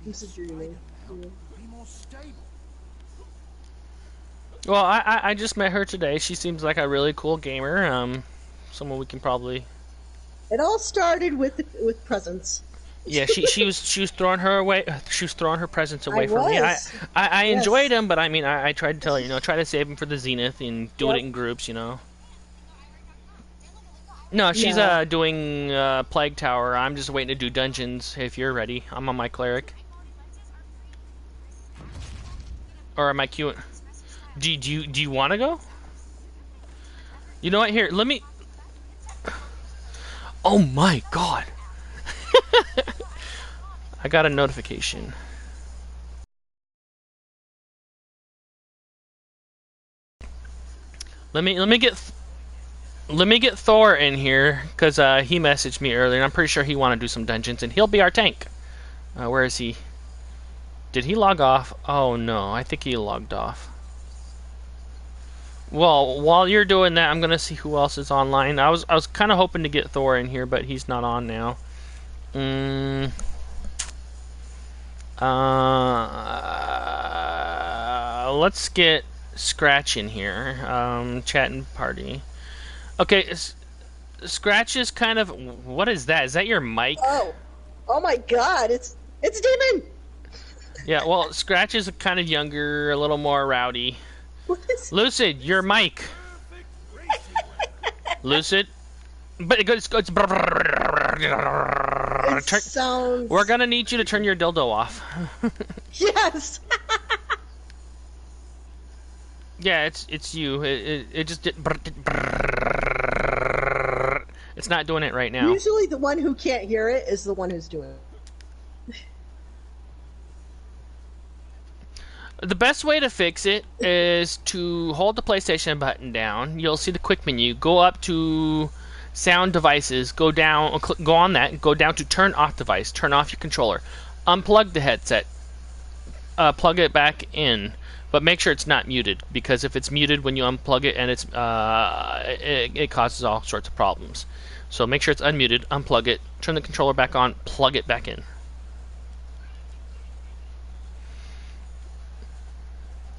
Lucid dreaming. Yeah. Be more stable. Well, I just met her today. She seems like a really cool gamer. Someone we can probably... It all started with presents. Yeah, she was throwing her away. She was throwing her presents away from me. was. I Yes. enjoyed them, but I mean, I tried to tell her, try to save them for the Zenith and do it Yep. in groups, No, she's Yeah. doing Plague Tower. I'm just waiting to do dungeons. If you're ready, I'm on my cleric. Or am I queuing? Do you want to go? You know what? Here, let me. Oh my god! I got a notification. Let me get Thor in here because he messaged me earlier, and I'm pretty sure he want to do some dungeons, and he'll be our tank. Where is he? Did he log off? Oh no, I think he logged off. Well, while you're doing that, I'm gonna see who else is online. I was kind of hoping to get Thor in here, but he's not on now. Let's get Scratch in here. Chat and party. Okay, Scratch is kind of... What is that? Is that your mic? Oh my god, it's Demon! Yeah, well, Scratch is kind of younger, a little more rowdy. What is... Lucid, your mic. Lucid. But it's It sounds... We're gonna need you to turn your dildo off. Yes! Yeah, it's you. It just did. It's not doing it right now. Usually the one who can't hear it is the one who's doing it. The best way to fix it is to hold the PlayStation button down. You'll see the quick menu. Go up to sound devices. Go down. Go on that. Go down to turn off device. Turn off your controller. Unplug the headset. Plug it back in. But make sure it's not muted, because if it's muted when you unplug it, and it causes all sorts of problems. So make sure it's unmuted. Unplug it. Turn the controller back on. Plug it back in.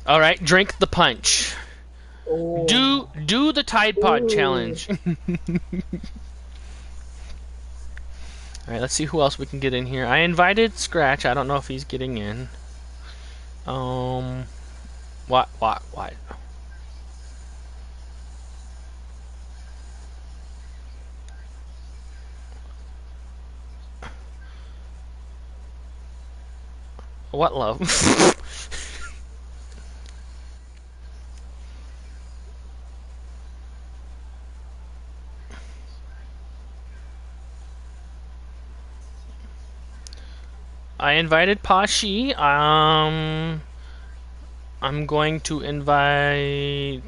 All right, drink the punch. Oh. Do the Tide Pod challenge. All right, let's see who else we can get in here. I invited Scratch. I don't know if he's getting in. What? What love? I invited Pashi. I'm going to invite.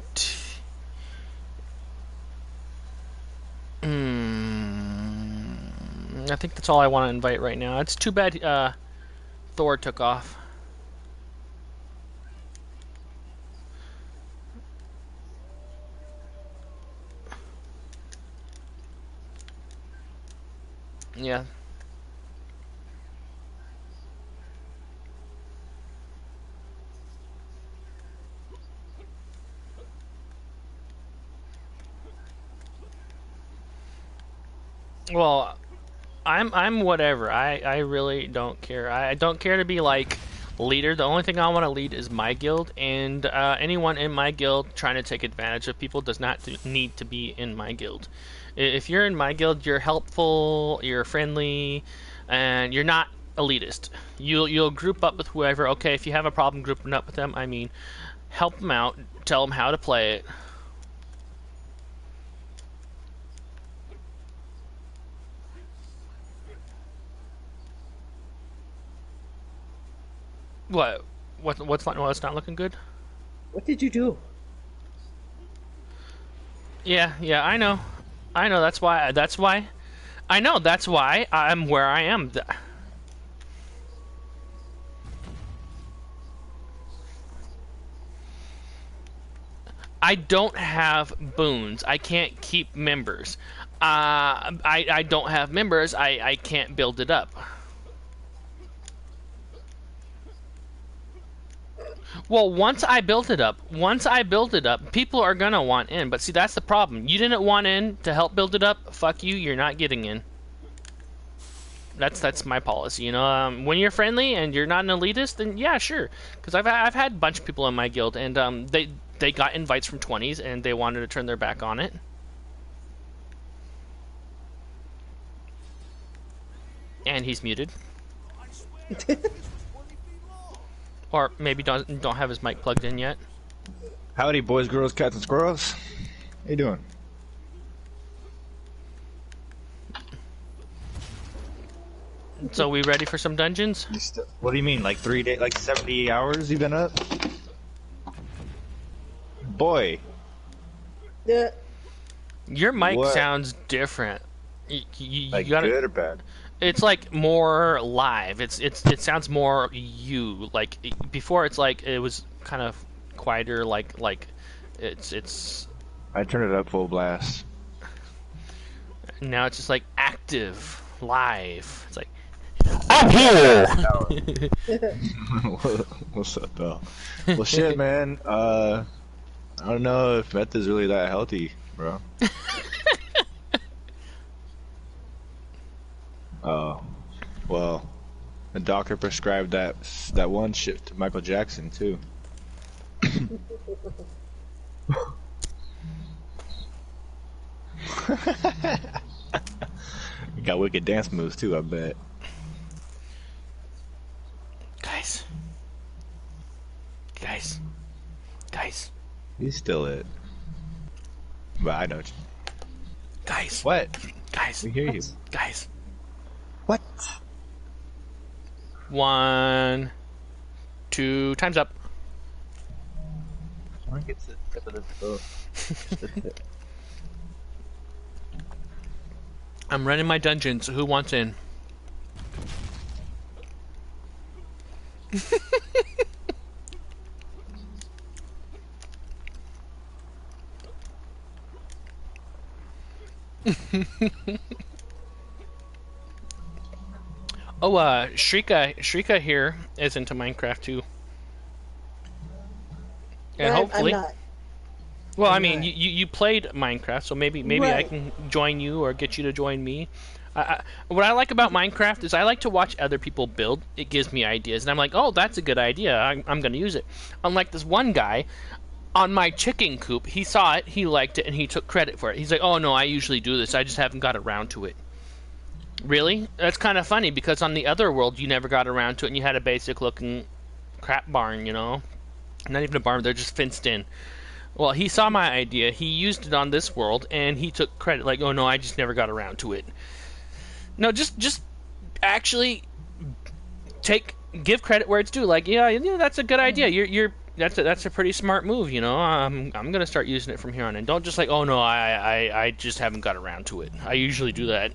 I think that's all I want to invite right now. It's too bad Thor took off. Yeah. Well, I'm whatever. I really don't care. I don't care to be like leader. The only thing I want to lead is my guild, and anyone in my guild trying to take advantage of people does not need to be in my guild. If you're in my guild, you're helpful, you're friendly, and you're not elitist. You'll group up with whoever. Okay, if you have a problem grouping up with them, I mean, help them out, tell them how to play it. What? What's not? What's not looking good? What did you do? Yeah, I know. That's why. I know. That's why I'm where I am. I don't have boons. I can't keep members. I don't have members. I can't build it up. Well, once I built it up, people are gonna want in. But see, that's the problem. You didn't want in to help build it up. Fuck you. You're not getting in. That's my policy. You know, when you're friendly and you're not an elitist, then yeah, sure. Because I've had a bunch of people in my guild, and they got invites from 20s, and they wanted to turn their back on it. And he's muted. Or maybe don't have his mic plugged in yet. Howdy, boys, girls, cats, and squirrels. How you doing? So we ready for some dungeons? What do you mean, like 3 days, like 70 hours you've been up? Boy. Yeah. Your mic What? sounds different. You Like gotta, good or bad? It's like more live. It sounds more you. Like before, it's like it was kind of quieter. Like it's. I turned it up full blast. Now it's just like active, live. It's like I'm here. What's up, though? Well, shit, man. I don't know if meth is really that healthy, bro. Oh, well, the doctor prescribed that one shit to Michael Jackson too. You got wicked dance moves too, I bet. Guys. He's still it. But I know. Guys. What? Guys, We hear you. guys. What? 1, 2, time's up. I want to get to the tip of this boat. Just the tip. I'm running my dungeons. Who wants in? Oh, Shrika here is into Minecraft too. And hopefully, I'm not. well, I I'm mean, not. you played Minecraft, so maybe I Right. can join you or get you to join me. What I like about Minecraft is I like to watch other people build. It gives me ideas, and I'm like, oh, that's a good idea. I'm going to use it. Unlike this one guy on my chicken coop, he saw it, he liked it, and he took credit for it. He's like, oh no, I usually do this. I just haven't got around to it. Really? That's kind of funny because on the other world, you never got around to it, and you had a basic looking crap barn, you know? Not even a barn, they're just fenced in. Well, he saw my idea, he used it on this world, and he took credit, like, oh no, I just never got around to it. No, just actually give credit where it's due. Like, yeah, that's a good idea. That's a pretty smart move, you know. I'm gonna start using it from here on, and don't just like, oh no, I just haven't got around to it. I usually do that.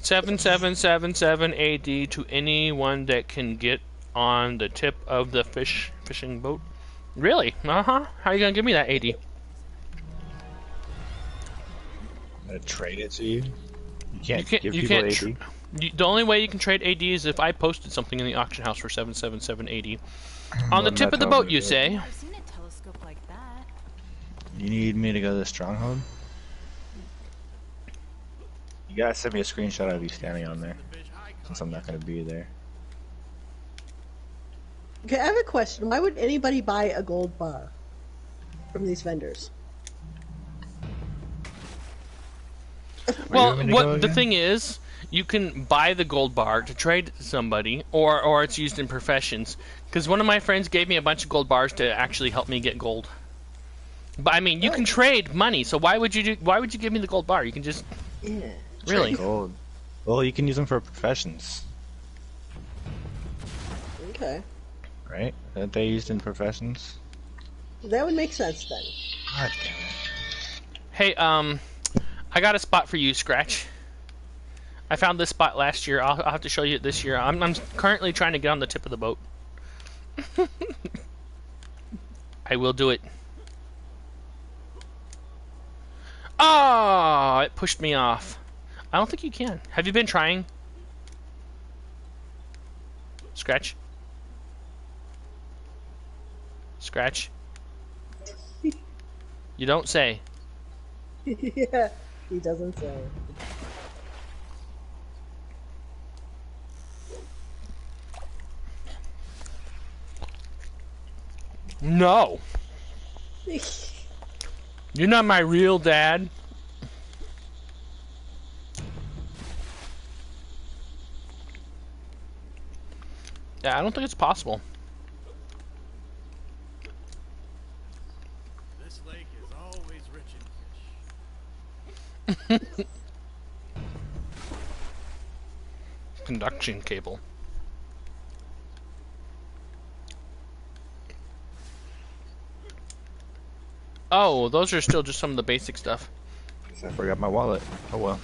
7777 AD to anyone that can get on the tip of the fishing boat. Really? How are you gonna give me that AD? I'm gonna trade it to you. You can't give You people can't AD. The only way you can trade AD is if I posted something in the auction house for 777 AD. On the I'm tip not of the telling boat, you you that. say? I've seen a telescope like that. You need me to go to the stronghold? You gotta send me a screenshot of you standing on there, since I'm not gonna be there. Okay, I have a question. Why would anybody buy a gold bar from these vendors? Where Well, do you want me to go the again? thing is, you can buy the gold bar to trade to somebody, or it's used in professions. Because one of my friends gave me a bunch of gold bars to actually help me get gold. But I mean, you can trade money. So why would you give me the gold bar? You can just Yeah. really. Gold. Well, you can use them for professions, Okay. right? Aren't they used in professions? That would make sense then. God damn it. Hey, I got a spot for you, Scratch. I found this spot last year. I'll have to show you it this year. I'm currently trying to get on the tip of the boat. I will do it. Oh, it pushed me off. I don't think you can. Have you been trying? Scratch? Scratch? You don't say. Yeah, he doesn't say. No. You're not my real dad. Yeah, I don't think it's possible. This lake is always rich in fish. Conduction cable. Oh, those are still just some of the basic stuff. I forgot my wallet. Oh well.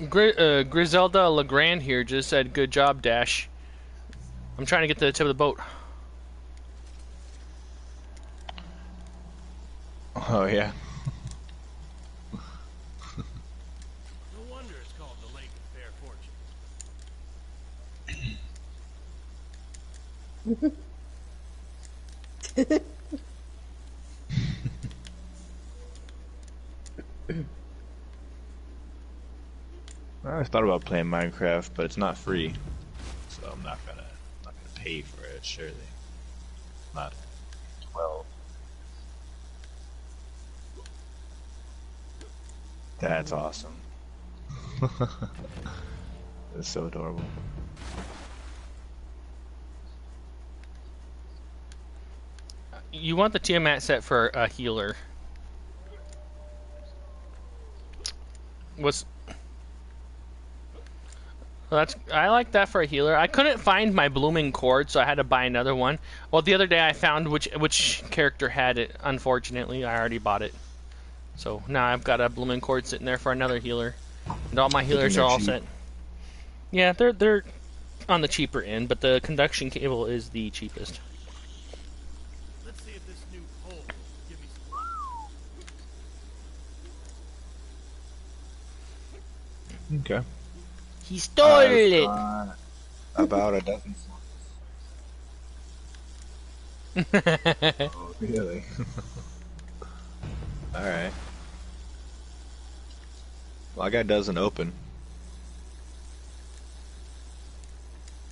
Griselda Legrand here just said, "Good job, Dash." I'm trying to get to the tip of the boat. Oh yeah. No wonder it's called the Lake of Fair Fortune. I always thought about playing Minecraft, but it's not free, so I'm not gonna pay for it. Surely, not 12. That's awesome. That's so adorable. You want the Tiamat set for a healer. Was well, I like that for a healer. I couldn't find my blooming cord, so I had to buy another one. Well, the other day I found which character had it. Unfortunately, I already bought it. So now I've got a blooming cord sitting there for another healer, and all my healers are all set. Yeah, they're on the cheaper end, but the conduction cable is the cheapest. Let's see if this new hole will give me some luck. Okay. He stole it. About a dozen slots. Oh, really? Alright. Well, I got a dozen open.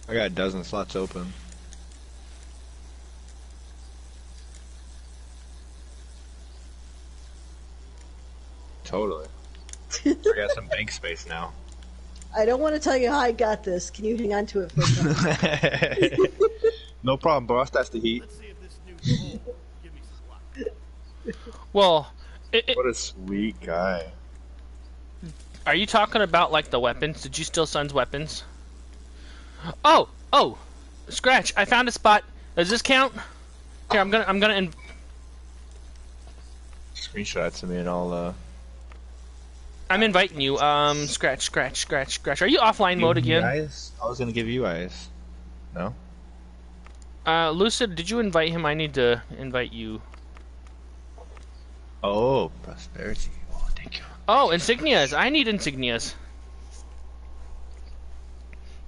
I got a dozen slots open. Totally. I got some bank space now. I don't want to tell you how I got this. Can you hang on to it for a second? No problem, boss. That's the heat. Let's see if this new hole will give me some luck. Well, What a sweet guy. are you talking about like the weapons? Did you steal Sun's weapons? Oh, Scratch! I found a spot. Does this count? Here, I'm gonna. Screenshot to me and I'll I'm inviting you. Scratch. Are you offline mode give you again? eyes? I was gonna give you eyes. No? Lucid, did you invite him? I need to invite you. Oh, prosperity. Oh, thank you. Oh, insignias. I need insignias.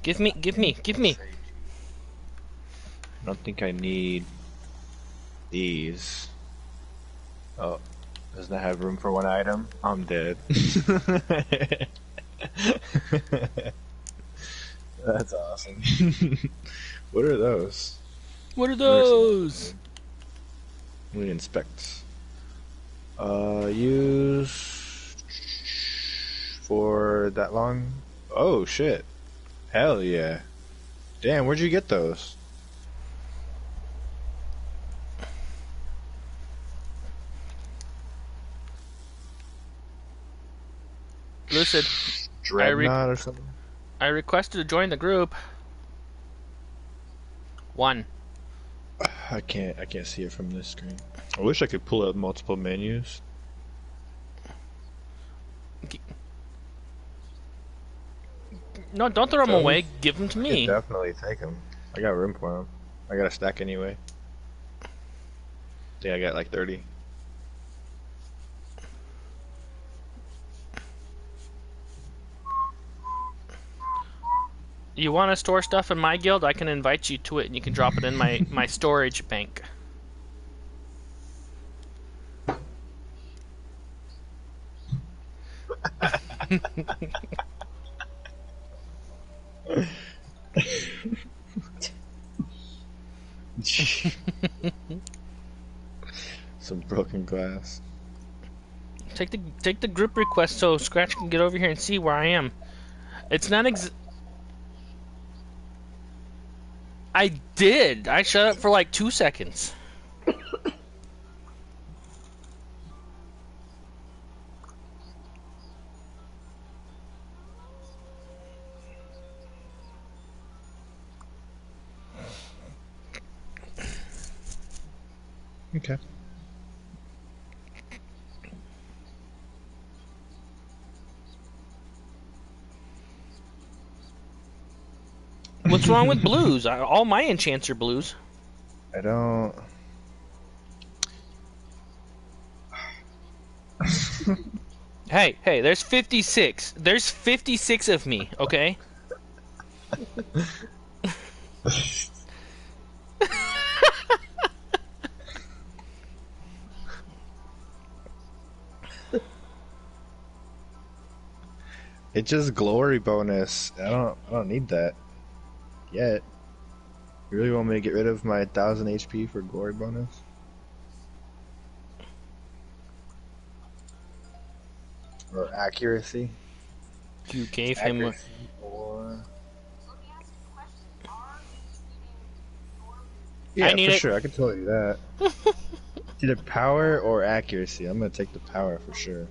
Give me. I don't think I need these. Oh, doesn't it have room for one item? I'm dead. That's awesome. What are those? What are those? Let me inspect. Use for that long? Oh shit. Hell yeah. Damn, where'd you get those? Lucid, Dreadnought or something? I requested to join the group. 1. I can't see it from this screen. I wish I could pull out multiple menus. No, don't throw them away. Give them to me. Definitely take them. I got room for them. I got a stack anyway. I got like 30. You want to store stuff in my guild? I can invite you to it, and you can drop it in my storage bank. Some broken glass. Take the group request so Scratch can get over here and see where I am. It's not I did. I shut up for like 2 seconds. Okay. What's wrong with blues? All my enchants are blues. I don't. Hey, there's 56. There's 56 of me, okay? It's just glory bonus. I don't need that yet. You really want me to get rid of my 1000 HP for glory bonus? Or accuracy? You gave him. Accuracy or... Yeah, I need for it. sure. I can tell you that. Either power or accuracy. I'm gonna take the power for sure.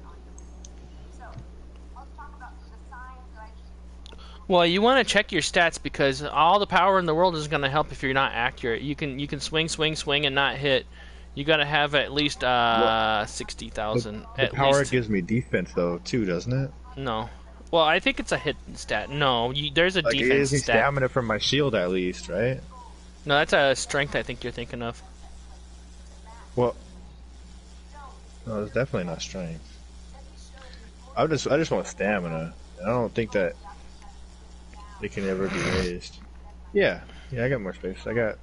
Well, you want to check your stats because all the power in the world isn't going to help if you're not accurate. You can swing, and not hit. You got to have at least 60,000 The at power least. gives me defense though too, doesn't it? No. Well, I think it's a hit stat. No, there's a Like it defense gives me stat. stamina from my shield at least, right? No, that's a strength. I think you're thinking of. Well, no, it's definitely not strength. I just want stamina. I don't think that it can ever be raised. Yeah, I got more space. I got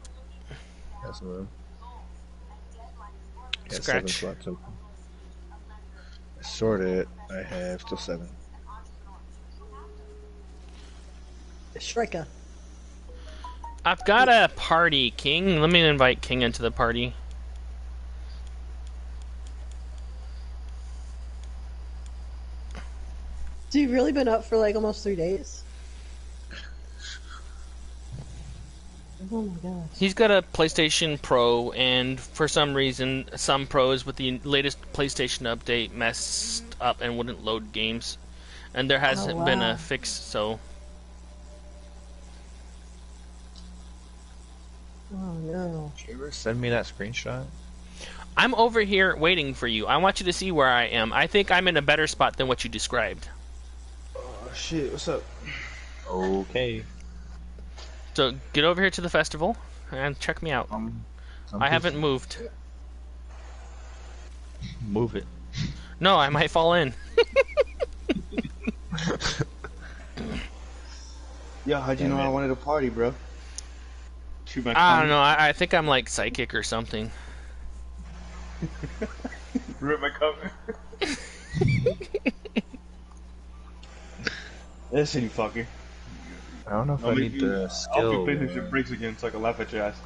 some room. Got 7 Scratch. slots open. I sorted. I have still 7. Striker. I've got a party, King. Let me invite King into the party. So you've really been up for like almost 3 days? Oh my gosh. He's got a PlayStation Pro, and for some reason, some pros with the latest PlayStation update messed up and wouldn't load games. And there hasn't been a fix, so... Oh no. Can you ever send me that screenshot? I'm over here waiting for you. I want you to see where I am. I think I'm in a better spot than what you described. Oh shit, what's up? Okay. So get over here to the festival and check me out. I haven't moved. Move it. No, I might fall in. Yo, how'd you know I wanted to party, bro? Shoot my I don't know. I think I'm like psychic or something. Rip my cover. Listen, you fucker. I don't know if I need the skill, I'll be playing some breaks again so I can laugh at your ass.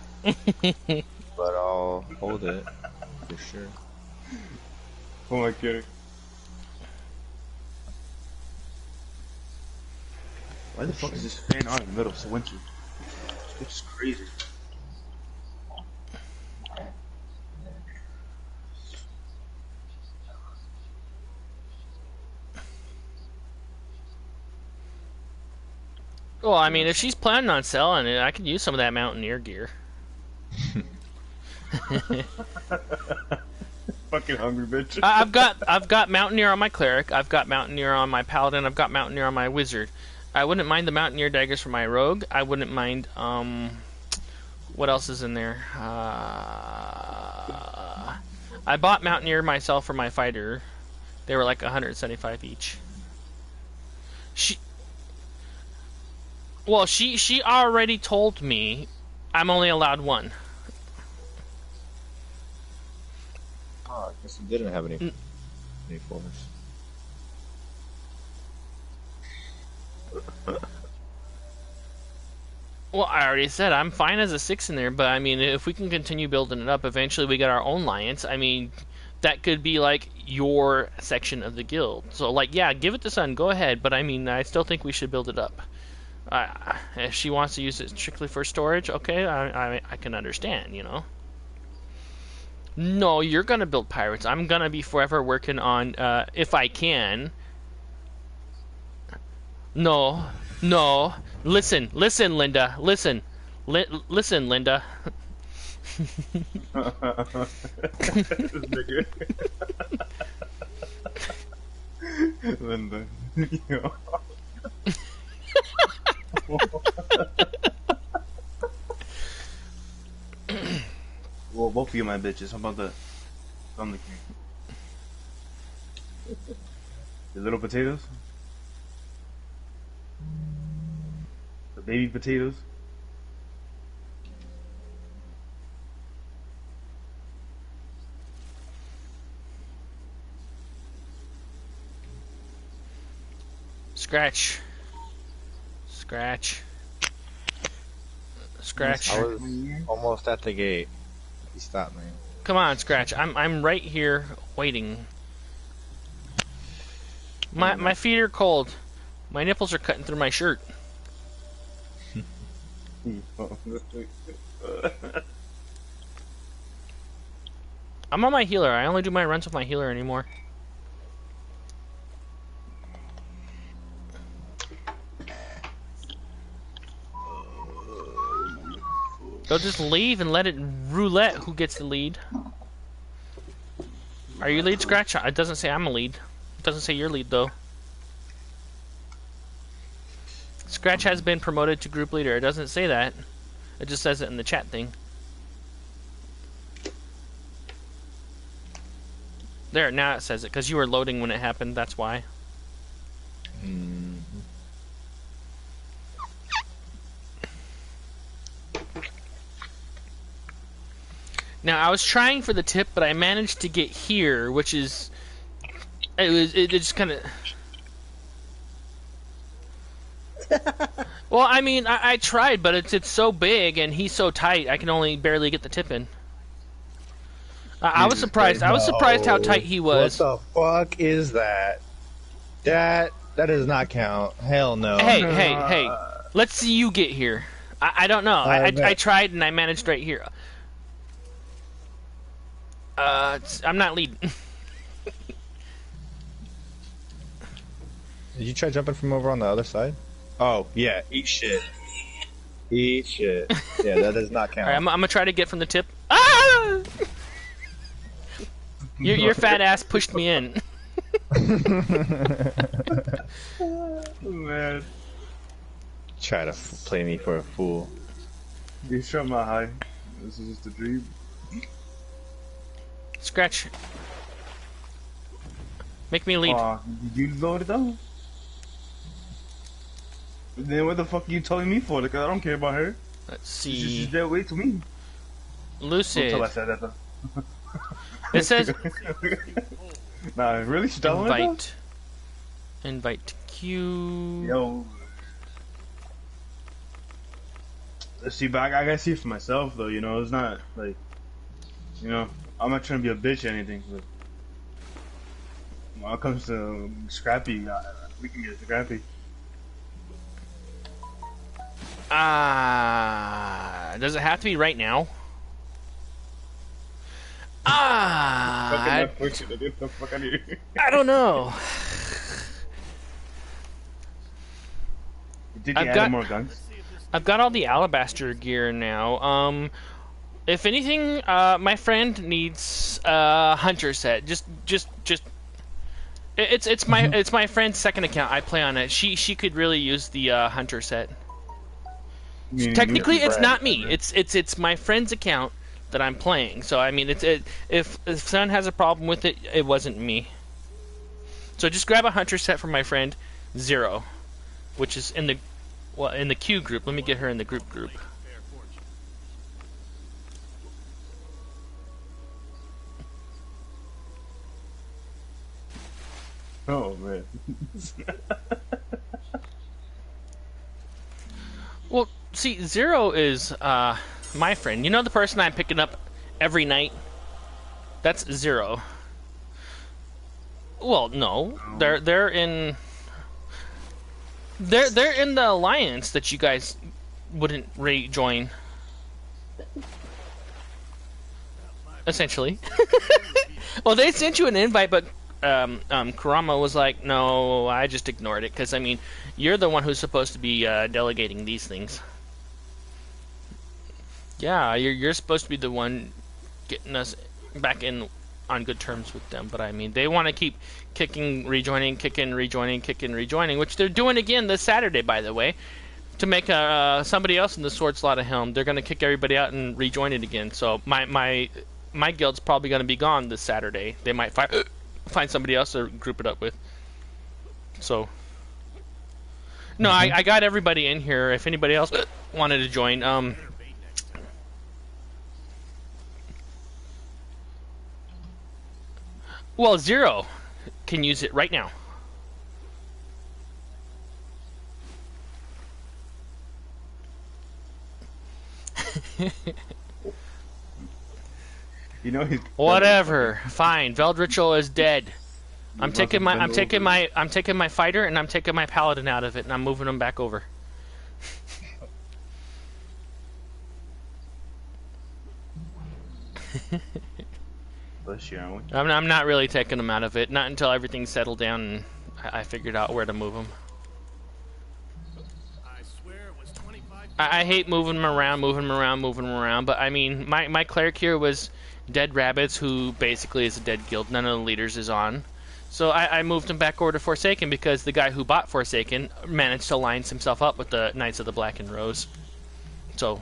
but I'll hold it for sure. Oh my god. Why the fuck is this fan on in the middle of winter? It's crazy. Well, I mean, if she's planning on selling it, I could use some of that Mountaineer gear. Fucking hungry bitch. I've got Mountaineer on my Cleric. I've got Mountaineer on my Paladin. I've got Mountaineer on my Wizard. I wouldn't mind the Mountaineer daggers for my Rogue. I wouldn't mind. What else is in there? I bought Mountaineer myself for my fighter. They were like 175 each. She already told me I'm only allowed one. Oh, I guess he didn't have any force. Well, I already said I'm fine as a 6 in there, but I mean, if we can continue building it up, eventually we get our own alliance. I mean, that could be like your section of the guild. So, like, yeah, give it to Sun, go ahead. But I mean, I still think we should build it up. If she wants to use it strictly for storage, okay, I can understand, you know. No, you're gonna build pirates. I'm gonna be forever working on, if I can. No. Listen, Linda. Listen, Linda. Linda. Yo. Well, both of you my bitches. How about that? I'm the king. The little potatoes? The baby potatoes? Scratch. I was almost at the gate. He stopped me. Come on, Scratch. I'm right here waiting. My feet are cold. My nipples are cutting through my shirt. I'm on my healer. I only do my runs with my healer anymore. They'll just leave and let it roulette who gets the lead. Are you lead, Scratch? It doesn't say I'm a lead. It doesn't say you're lead, though. Scratch has been promoted to group leader. It doesn't say that. It just says it in the chat thing. There, now it says it, because you were loading when it happened, that's why. Now, I was trying for the tip, but I managed to get here, which is... It just kind of... Well, I mean, I tried, but it's so big, and he's so tight, I can only barely get the tip in. I was surprised. I was surprised how tight he was. What the fuck is that? That does not count. Hell no. Hey. Let's see you get here. I don't know. I tried, and I managed right here. I'm not leading. Did you try jumping from over on the other side? Oh, yeah. Eat shit. Eat shit. Yeah, that does not count. Alright, I'm gonna try to get from the tip. Ah! Your fat ass pushed me in. Oh, man. Try to play me for a fool. You shut my high. This is just a dream. Scratch. Make me lead. Did you load it though? Then what the fuck are you telling me for? Because I don't care about her. Let's see. She's dead weight to me. Lucid. Until I said that though. It says nah, really? She done with it invite. Invite to queue. Yo. Let's see, but I gotta see it for myself though, you know, it's not like, you know, I'm not trying to be a bitch or anything, but when it comes to scrappy, we can get scrappy. Does it have to be right now? I don't know. Did you add more guns? I've got all the alabaster gear now. If anything, my friend needs a hunter set. It's my friend's second account. I play on it. She could really use the hunter set. Technically, it's not me. It's my friend's account that I'm playing. So I mean, if someone has a problem with it, it wasn't me. So just grab a hunter set from my friend Zero, which is in the queue group. Let me get her in the group. Oh man. Well, see, Zero is my friend. You know the person I'm picking up every night? That's Zero. Well, no, they're in the alliance that you guys wouldn't rejoin. Essentially. Well, they sent you an invite, but Kurama was like, no, I just ignored it, because, I mean, you're the one who's supposed to be delegating these things. Yeah, you're supposed to be the one getting us back in on good terms with them, but I mean, they want to keep kicking, rejoining, which they're doing again this Saturday, by the way, to make somebody else in the Sword Slaughter Helm. They're going to kick everybody out and rejoin it again, so my guild's probably going to be gone this Saturday. They might find somebody else to group it up with. So, no, I got everybody in here. If anybody else wanted to join, well, Zero can use it right now. You know he's whatever. Fine. Veldritchel is dead. I'm taking my fighter and I'm taking my paladin out of it and I'm moving them back over. this year, aren't we? I'm not really taking them out of it. Not until everything's settled down and I figured out where to move them. I swear it was 25. I hate moving them around. But I mean, my cleric here was dead rabbits, who basically is a dead guild. None of the leaders is on. So I moved him back over to Forsaken because the guy who bought Forsaken managed to line himself up with the Knights of the Black and Rose. So...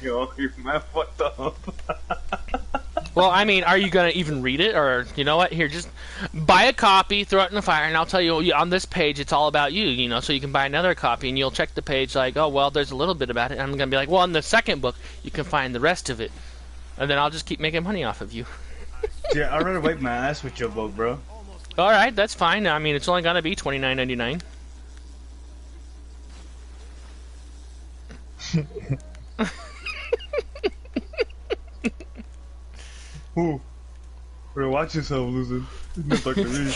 Yo, you're mad fucked up. Well, I mean, are you gonna even read it, or you know what? Here, just buy a copy, throw it in the fire, and I'll tell you on this page it's all about you. You know, so you can buy another copy, and you'll check the page like, oh well, there's a little bit about it. And I'm gonna be like, well, in the second book you can find the rest of it, and then I'll just keep making money off of you. Yeah, I'd rather wipe my ass with your book, bro. All right, that's fine. I mean, it's only gonna be $29.99. Ooh. Bro, watch yourself, loser. No talk to me.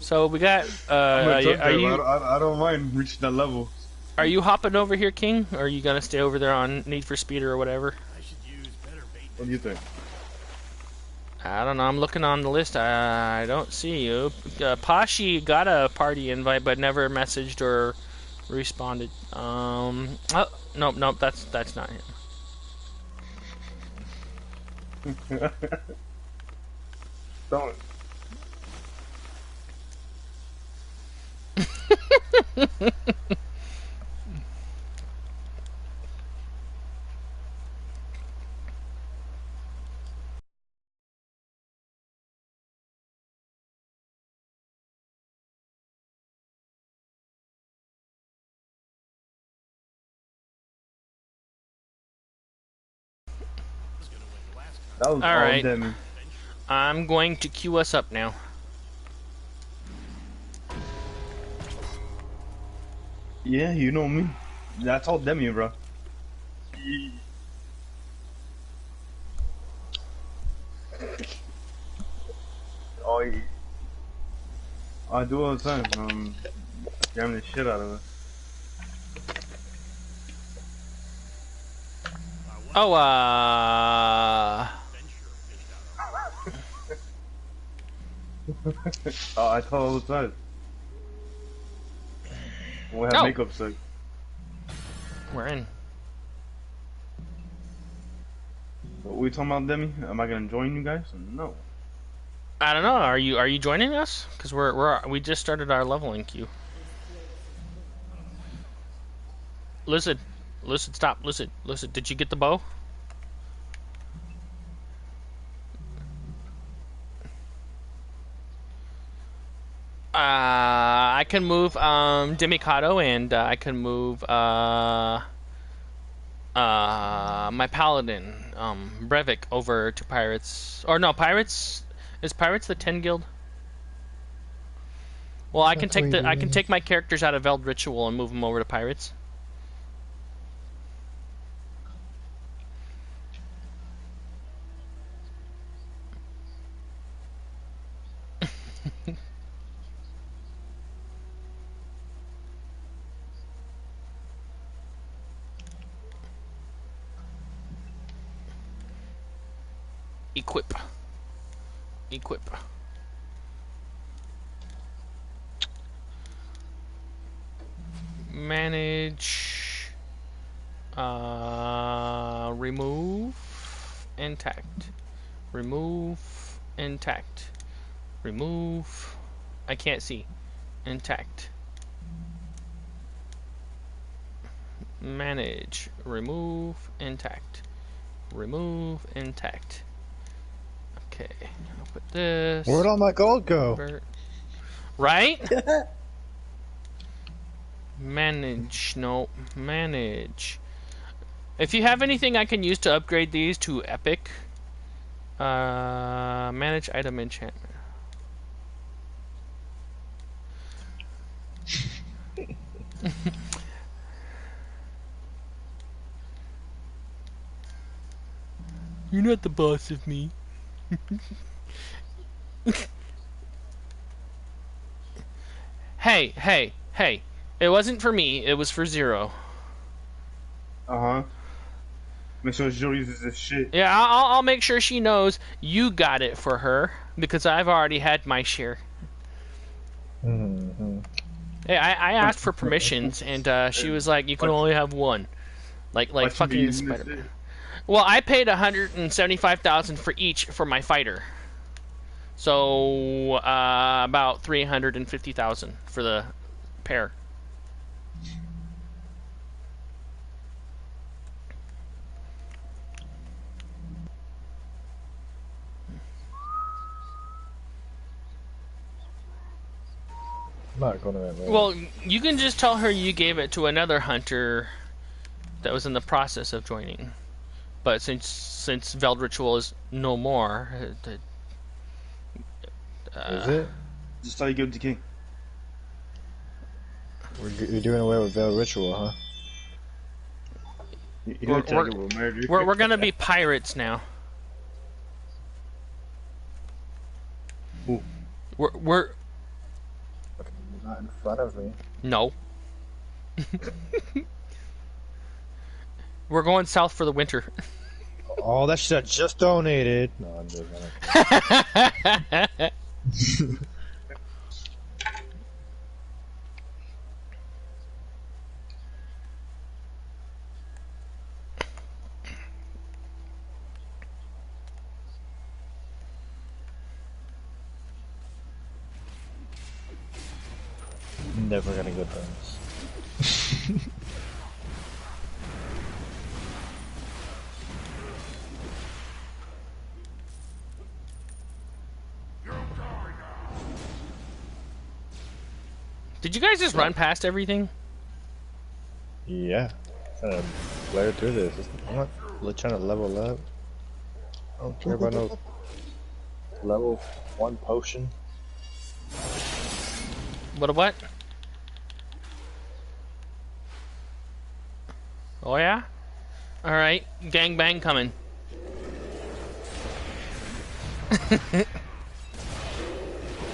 So we got. I don't mind reaching that level. Are you hopping over here, King? Or are you gonna stay over there on Need for Speed or whatever? I should use better bait. What do you think? I don't know. I'm looking on the list. I don't see you. Pashi got a party invite, but never messaged or responded. Oh, nope. That's not him. Don't. That was all right. Demi. I'm going to queue us up now. Yeah, you know me. That's all Demi, bro. Oh, yeah. I do all the time. Jam the shit out of it. Oh, Oh, I tell all the time. We have makeup sex. We're in. What we talking about, Demi? Am I gonna join you guys? No. I don't know. Are you joining us? Because we just started our leveling queue. Listen, stop. Listen. Did you get the bow? I can move Demicato, and I can move my paladin Brevik over to pirates. Or no, pirates. Is pirates the 10 guild? Well, I can take my characters out of Veld Ritual and move them over to pirates. Equip. Manage. Remove. Intact. Remove. Intact. Remove. I can't see. Intact. Manage. Remove. Intact. Remove. Intact. Okay, I'll put this. Where'd all my gold go? Right? Manage. No. Manage. If you have anything I can use to upgrade these to epic, manage item enchantment. You're not the boss of me. Hey. It wasn't for me. It was for Zero. Uh-huh. Make sure Zero uses this shit. Yeah, I'll make sure she knows you got it for her because I've already had my share. Mm-hmm. Hey, I asked for permissions, and she was like, "You can only have one." Like Watch me fucking using this Spider-Man. shit. Well, I paid 175,000 for each for my fighter, so about 350,000 for the pair. I'm not going to that way. Well, you can just tell her you gave it to another hunter that was in the process of joining. But since Veld Ritual is no more, Is it? Just tell you give it to King. You're doing away with Veil Ritual, huh? we're gonna be pirates now. Ooh. We're Not in front of me. no. We're going south for the winter. Oh, that shit I just donated. No, I'm joking. Never gonna get those. Did you guys just run past everything? Yeah. Trying to flare through this. I'm not trying to level up. I don't care about no level 1 potion. What? Oh yeah? Alright, gangbang coming.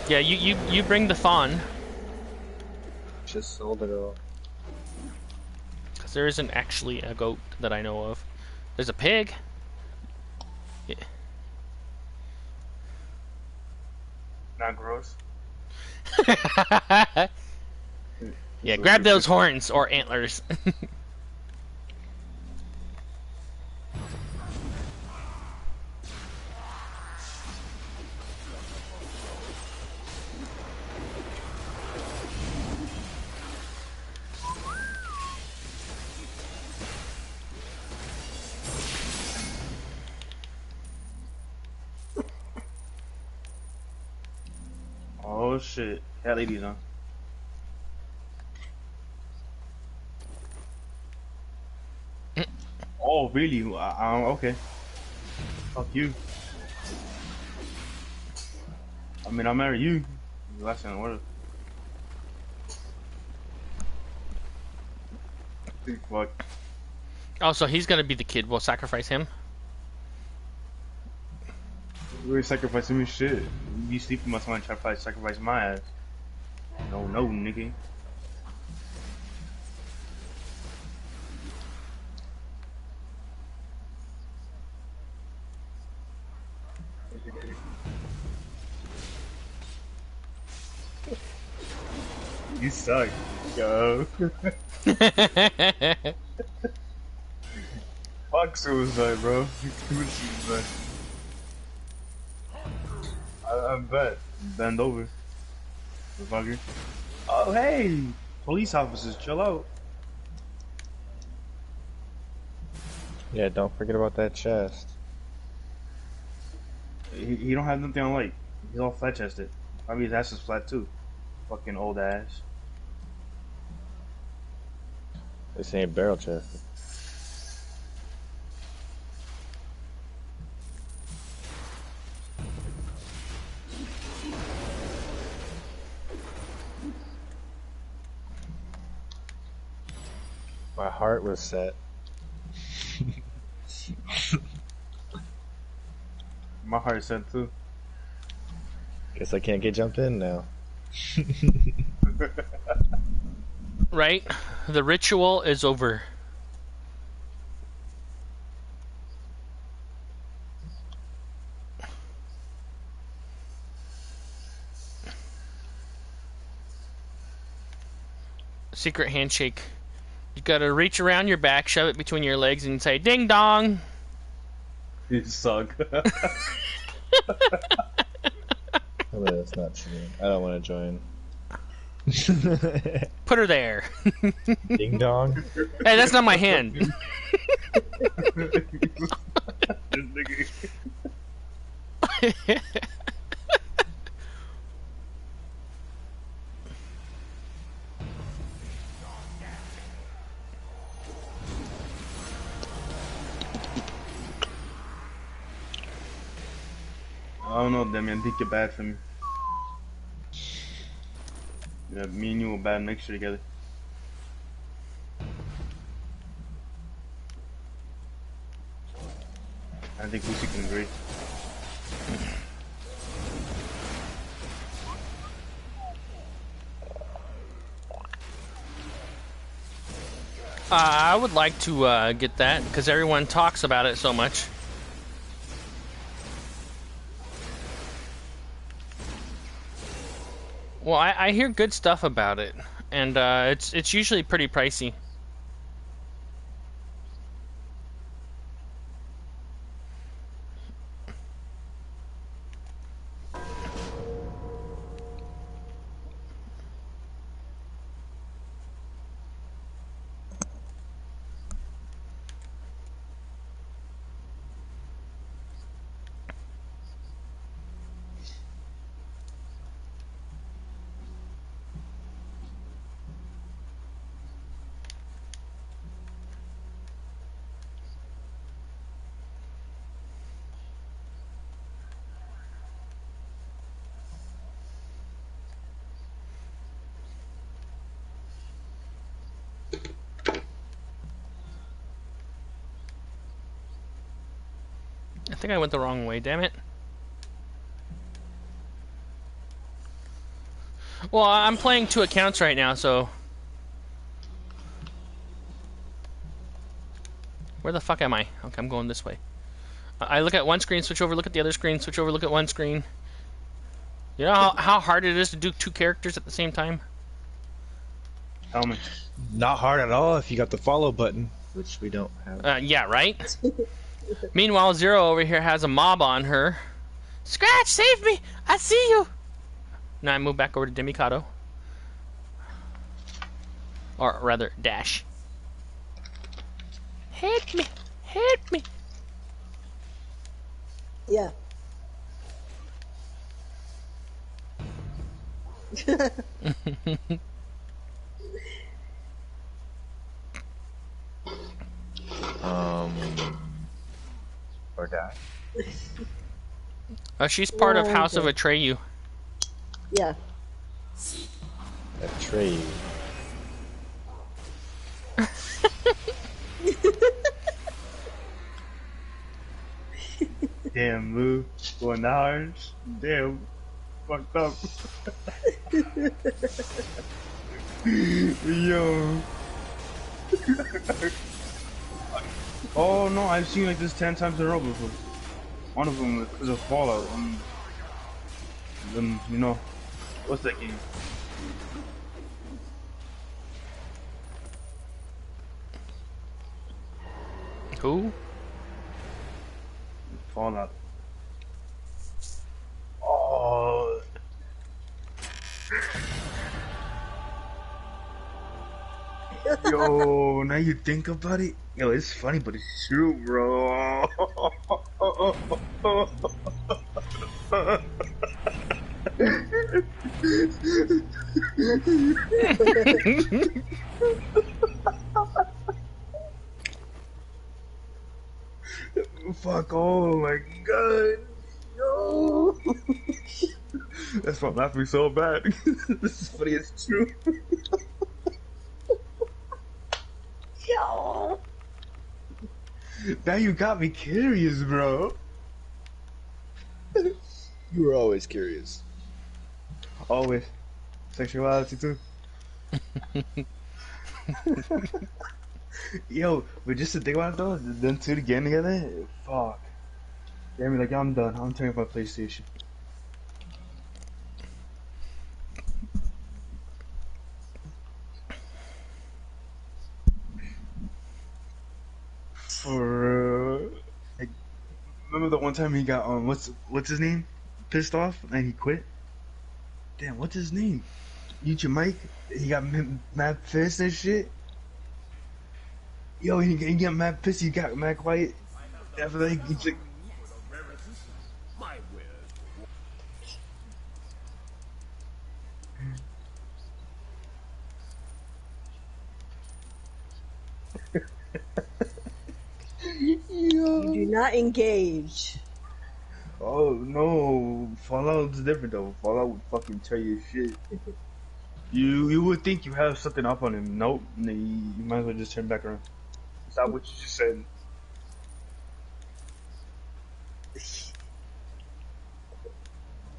Yeah, you bring the fawn. Just sold it all. Because there isn't actually a goat that I know of. There's a pig. Yeah. Not gross. Yeah, grab those horns or antlers. Oh shit. Cat ladies, huh? Oh, really? Okay. Fuck you. I mean, I'll marry you. Last thing I order. Fuck. Oh, so he's gonna be the kid. We'll sacrifice him. You ain't sacrificing me shit. You sleeping my son try to sacrifice my ass. No, nigga. You suck, yo. Fuck suicide, bro. Commit suicide. I bet. Bend over. Motherfucker. Oh, hey! Police officers, chill out. Yeah, don't forget about that chest. He don't have nothing on light. He's all flat chested. Probably his ass is flat too. Fucking old ass. This ain't barrel chested. My heart was set. My heart said too. Guess I can't get jumped in now. Right? The ritual is over. Secret handshake. You gotta reach around your back, shove it between your legs, and say, ding dong! You suck. Oh, that's not true. I don't want to join. Put her there. Ding dong. Hey, that's not my hand. I don't know, Demi. I think you're bad for me. Yeah, me and you a bad mixture together. I think we can agree. I would like to get that, because everyone talks about it so much. Well, I hear good stuff about it, and it's usually pretty pricey. I think I went the wrong way, damn it. Well, I'm playing 2 accounts right now, so... Where the fuck am I? Okay, I'm going this way. I look at one screen, switch over, look at the other screen, switch over, look at one screen. You know how hard it is to do 2 characters at the same time? Tell me. Not hard at all if you got the follow button, which we don't have. Yeah, right? Meanwhile, Zero over here has a mob on her. Scratch, save me! I see you! Now I move back over to Demicato. Or rather, Dash. Hit me! Hit me! Yeah. Or die. She's part of House of Atreyu. Yeah. Atreyu. Damn, Lou. Going hard. Damn. Fucked up. Yo. Oh no, I've seen like this 10 times in a row before. One of them was because of Fallout. You know, what's that game? Who? Fallout. Oh. Yo, now you think about it, yo, it's funny, but it's true, bro. Fuck, oh my god. Yo. That's why I'm laughing so bad. This is funny, it's true. Yo. Now you got me curious, bro. You were always curious. Always. Sexuality too. Yo, but just to think about it though, them two again together, fuck. Yeah, I mean, like, I'm done. I'm turning off my PlayStation. For like, remember the one time he got what's his name? Pissed off and he quit. Damn, what's his name? YouTube Mike. He got mad pissed and shit. Yo, he got mad pissed. He got mad quiet. After that, he's like, You do not engage. oh no, Fallout's different though. Fallout would fucking tell you shit. You would think you have something up on him. Nope. Nah, you might as well just turn back around. Stop what you just said.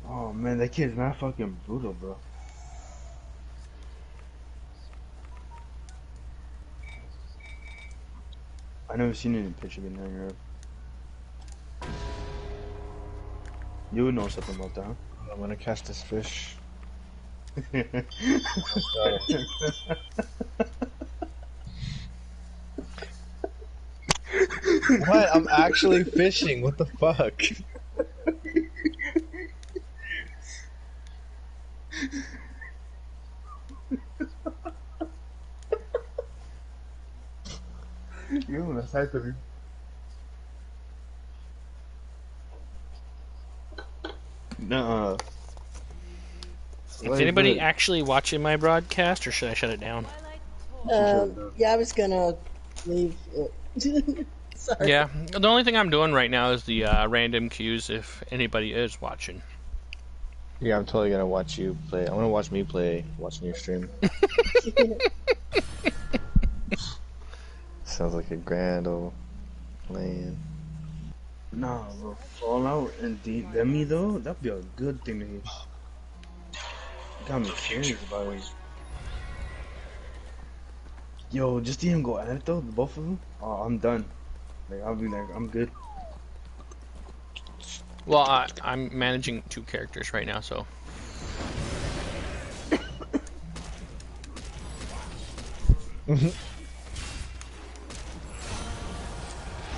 Oh man, that kid's not fucking brutal, bro. I never seen any picture of it in Europe. You would know something about that. I'm gonna catch this fish. What? I'm actually fishing. What the fuck? Yo, that's nice of you. Nuh-uh. Is anybody actually watching my broadcast, or should I shut it down? Yeah, I was gonna leave it. Sorry. Yeah, the only thing I'm doing right now is the random cues if anybody is watching. Yeah, I'm totally gonna watch you play. I'm gonna watch me play, watching your stream. Sounds like a grand old plan. Nah, bro. Fallout and Demi though, that'd be a good thing to hear. Got me curious about it. Yo, just see him go at it though, both of them. Oh, I'm done. Like I'll be like, I'm good. Well, I'm managing 2 characters right now, so.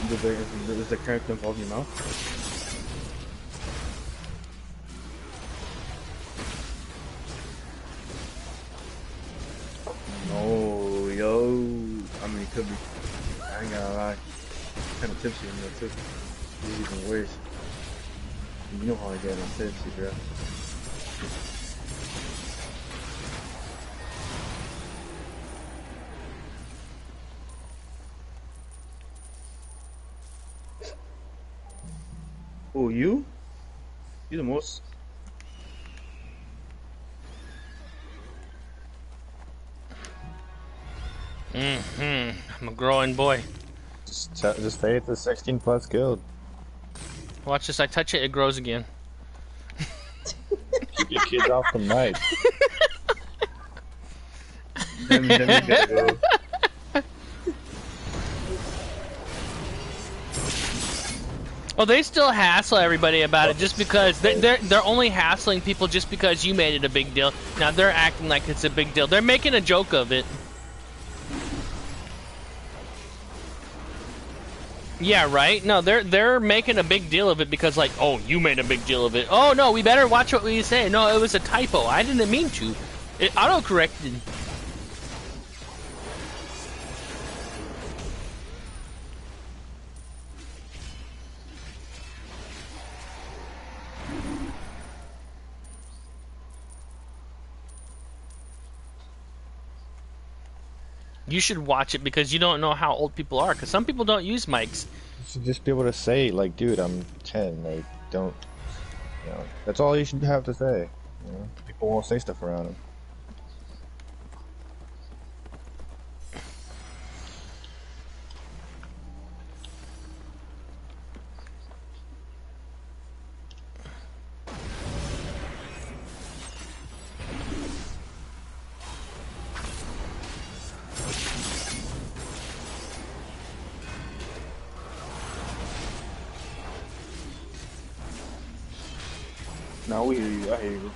Is the character involved in your mouth? No, yo. I mean, it could be. I ain't gonna lie. Kind of tipsy in there too. It's even worse. You know how I get on tipsy, bro. Oh, you? You the most. I'm a growing boy. Just stay at the 16 plus guild. Watch this, I touch it, it grows again. Keep your kids off the mic. Demicato. Well, they still hassle everybody about it just because they're only hassling people just because you made it a big deal. Now they're acting like it's a big deal. They're making a joke of it. Yeah, right? No, they're making a big deal of it because, like, oh, you made a big deal of it. Oh, no, we better watch what we say. No, it was a typo. I didn't mean to. It auto-corrected. You should watch it because you don't know how old people are. Because some people don't use mics. You should just be able to say, like, dude, I'm 10. Like, don't, you know, that's all you should have to say. You know? People won't say stuff around them. No, we hear you. I hear you.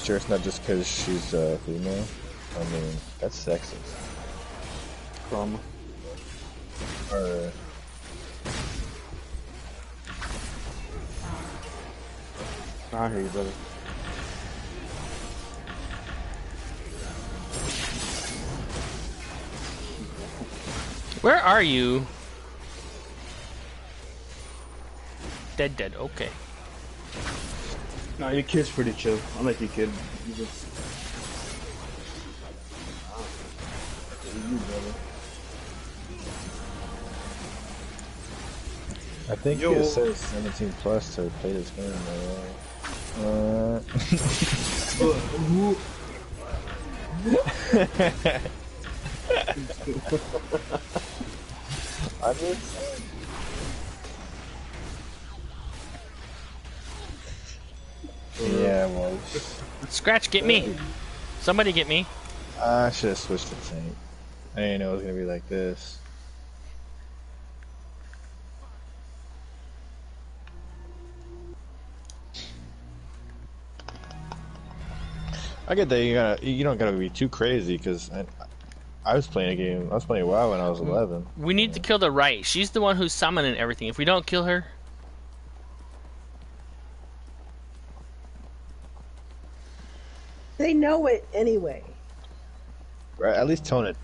Sure, it's not just because she's female. I mean, that's sexist. Karma. Or I hear you, brother. Where are you? Dead. Okay. Nah, your kid's pretty chill. I like your kid. You just... You, brother. I think Yo. it says 17 plus to play this game. I mean, yeah, well, Scratch, get me. Somebody get me. I should have switched to tank. I didn't know it was gonna be like this. I get that you don't gotta be too crazy because I was playing a game. I was playing WoW when I was 11. We need to kill the right. She's the one who's summoning everything. If we don't kill her, They know it anyway. Right? At least tone it